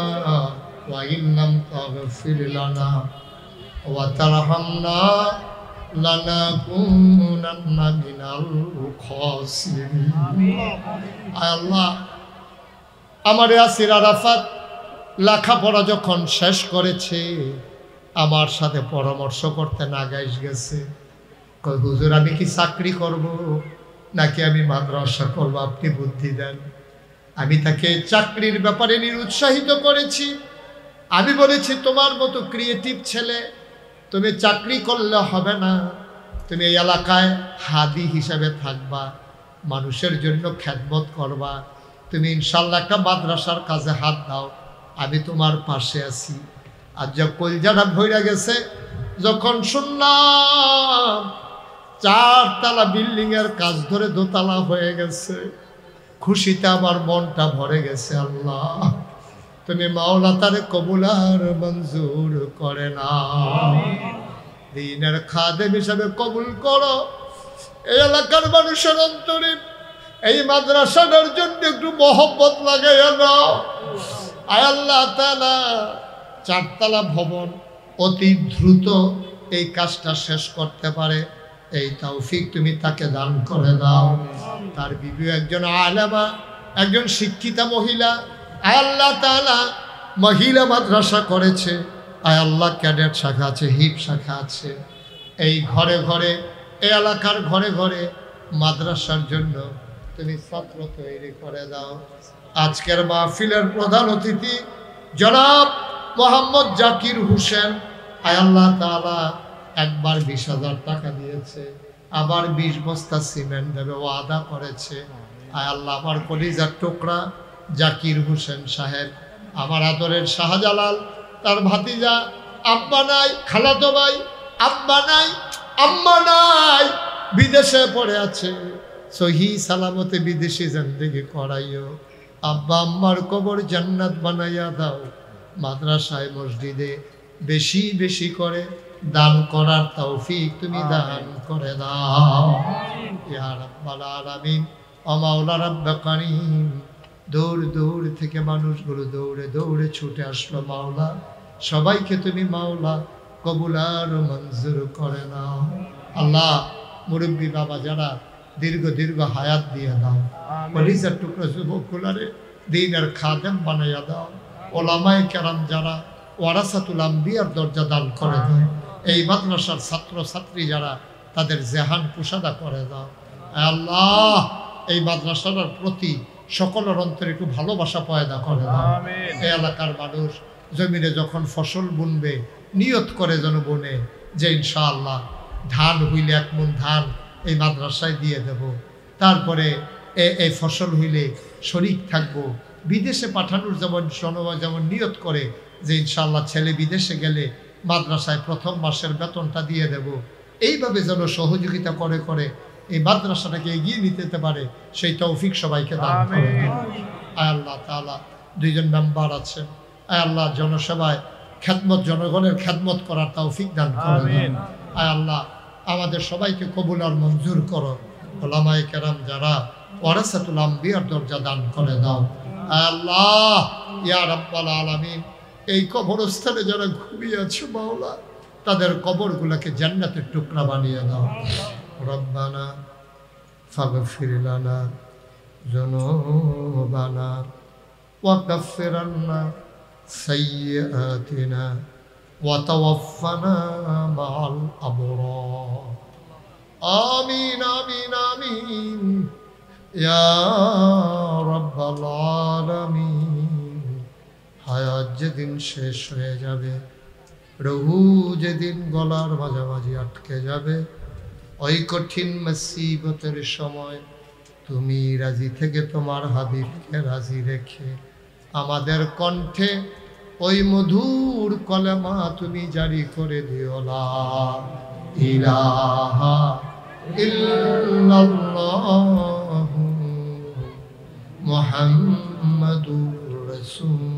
ওয়া ইন লাম তাগফির লানা ওয়া তারহামনা লানাকুনান্না মিনাল খাসিরিন। আয় আল্লাহ, আমার ইয়াসির আরাফাত লেখাপড়া যখন শেষ করেছে, আমার সাথে পরামর্শ করতে নাগাইশ গেছে। কই হুজুর, আমি কি চাকরি করব নাকি আমি মাদ্রাসা করব, আপনি বুদ্ধি দেন। আমি তাকে চাকরির ব্যাপারে নিরুৎসাহিত করেছি। আমি বলেছি, তোমার মতো ক্রিয়েটিভ ছেলে, তুমি চাকরি করলে হবে না, তুমি এই এলাকায় হাদি হিসাবে থাকবা, মানুষের জন্য খেদমত করবা। তুমি ইনশাল্লাহ একটা মাদ্রাসার কাজে হাত দাও, আমি তোমার পাশে আছি। আর যা কলজাটা ভইরা গেছে যখন শুনলাম 4 তলা বিল্ডিং এর কাজ ধরে 2 তলা হয়ে গেছে, খুশিতে আমার মনটা ভরে গেছে। আল্লাহ, তুমি মাওলা তারে কবুল আর মঞ্জুর করে না, দ্বীনের খাদেম হিসাবে কবুল করো। এই এলাকার মানুষের অন্তরে এই মাদ্রাসাটার জন্য একটু মহব্বত লাগাইয়া নাও। আয় আল্লাহ তাআলা, 4 তলা ভবন অতি দ্রুত এই কাজটা শেষ করতে পারে এই তৌফিক তুমি তাকে দান করে দাও। তার বিবি একজন আলেমা, একজন শিক্ষিতা মহিলা। আয় আল্লাহ তাআলা, মহিলা মাদ্রাসা করেছে। আয় আল্লাহ, ক্যাডেট শাখা আছে, হিপ শাখা আছে। এই ঘরে ঘরে, এই এলাকার ঘরে ঘরে মাদ্রাসার জন্য তুমি ছাত্র তৈরি করে দাও। আজকের মাহফিলের প্রধান অতিথি জনাব মোহাম্মদ জাকির হোসেন, আয় আল্লাহ তাআলা, একবার 20,000 টাকা দিয়েছে, আবার 20 বস্তা সিমেন্ট দেবে ওয়াদা করেছে। আয় আল্লাহ, আমার কলিজার টুকরা জাকির হোসেন সাহেব, আমার আদরের শাহজালাল, তার ভাতিজা, আব্বা নাই, খালাতো ভাই, আব্বা নাই, আম্মা নাই, বিদেশে পড়ে আছে, সহি সালামতে বিদেশি জিন্দেগি করাইও। আব্বা আম্মার কবর জান্নাত বানাইয়া দাও। মাদ্রাসায় মসজিদে বেশি বেশি করে দান করার তৌফিক তুমি দান করে দাও ইয়া রাব্বাল আলামিন। ও মাওলা রাব্বে কারীম, দূর দূর থেকে মানুষগুলো দৌড়ে দৌড়ে ছুটে আসলো মাওলা, সবাইকে তুমি মাওলা কবুল আর মঞ্জুর করে নাও। আল্লাহ, মুরব্বী বাবা যারা, দীর্ঘ দীর্ঘ হায়াত দিয়ে দাও। কলিজার টুকরো যুবকগুলারে দ্বীনের খাদেম বানাইয়া দাও। ওলামায়ে কেরাম যারা, ওয়ারাসাতুল আম্বিয়ার দরজা দান করে দাও। এই মাদ্রাসার ছাত্র ছাত্রী যারা, তাদের জেহান কুশাদা করে দাও। আল্লাহ, এই মাদ্রাসার প্রতি সকলের অন্তরে একটু ভালোবাসা পয়দা করে দাও। এই এলাকার মানুষ জমিনে যখন ফসল বুনবে, নিয়ত করে যেন বুনে যে ইনশাআল্লাহ ধান হইলে 1 মণ ধান এই মাদ্রাসায় দিয়ে দেব। তারপরে এই ফসল হইলে শরীক থাকবো। বিদেশে পাঠানোর যেমন নিয়ত করে যে ইনশাআল্লাহ ছেলে বিদেশে গেলে মাদ্রাসায় 1ম মাসের বেতনটা দিয়ে দেব। এইভাবে যেন সহযোগিতা করে করে এই মাদ্রাসাটাকে এগিয়ে নিতে পারে, সেই তৌফিক সবাইকে দান করে দিন। আয় আল্লাহ তাআলা, 2 জন মেম্বার আছেন, আয় আল্লাহ জনসেবায় খেদমত, জনগণের খেদমত করার তৌফিক দান করে দিন। আয় আল্লাহ, আমাদের সবাইকে কবুল আর মঞ্জুর করো। ওলামায়ে কেরাম যারা, ওয়ারাসাতুল আম্বিয়ার দরজা দান করে দাও। আয় আল্লাহ, ইয়া রাব্বাল আলামিন, এই কবরস্থানে যারা ঘুমিয়ে আছে মাওলা, তাদের কবরগুলোকে জান্নাতের টুকরা বানিয়ে দাও। রব্বানা ফাগফির লানা যুনুবানা ওয়া কাফির আন্না সাইয়্যাতিনা ওয়া তাওয়াফানা মাআল আবরার। আমিন আমিন আমিন ইয়া রাব্বাল আলামিন। হায়াত যেদিন শেষ হয়ে যাবে, রহু যেদিন গলার মাঝামাঝি আটকে যাবে, ওই কঠিন মুসিবতের সময় তুমি রাজি থেকে তোমার হাবিবকে রাজি রেখে আমাদের কণ্ঠে ওই মধুর কলেমা তুমি জারি করে দিও, লা ইলাহা ইল্লাল্লাহু মুহাম্মাদুর রাসূল।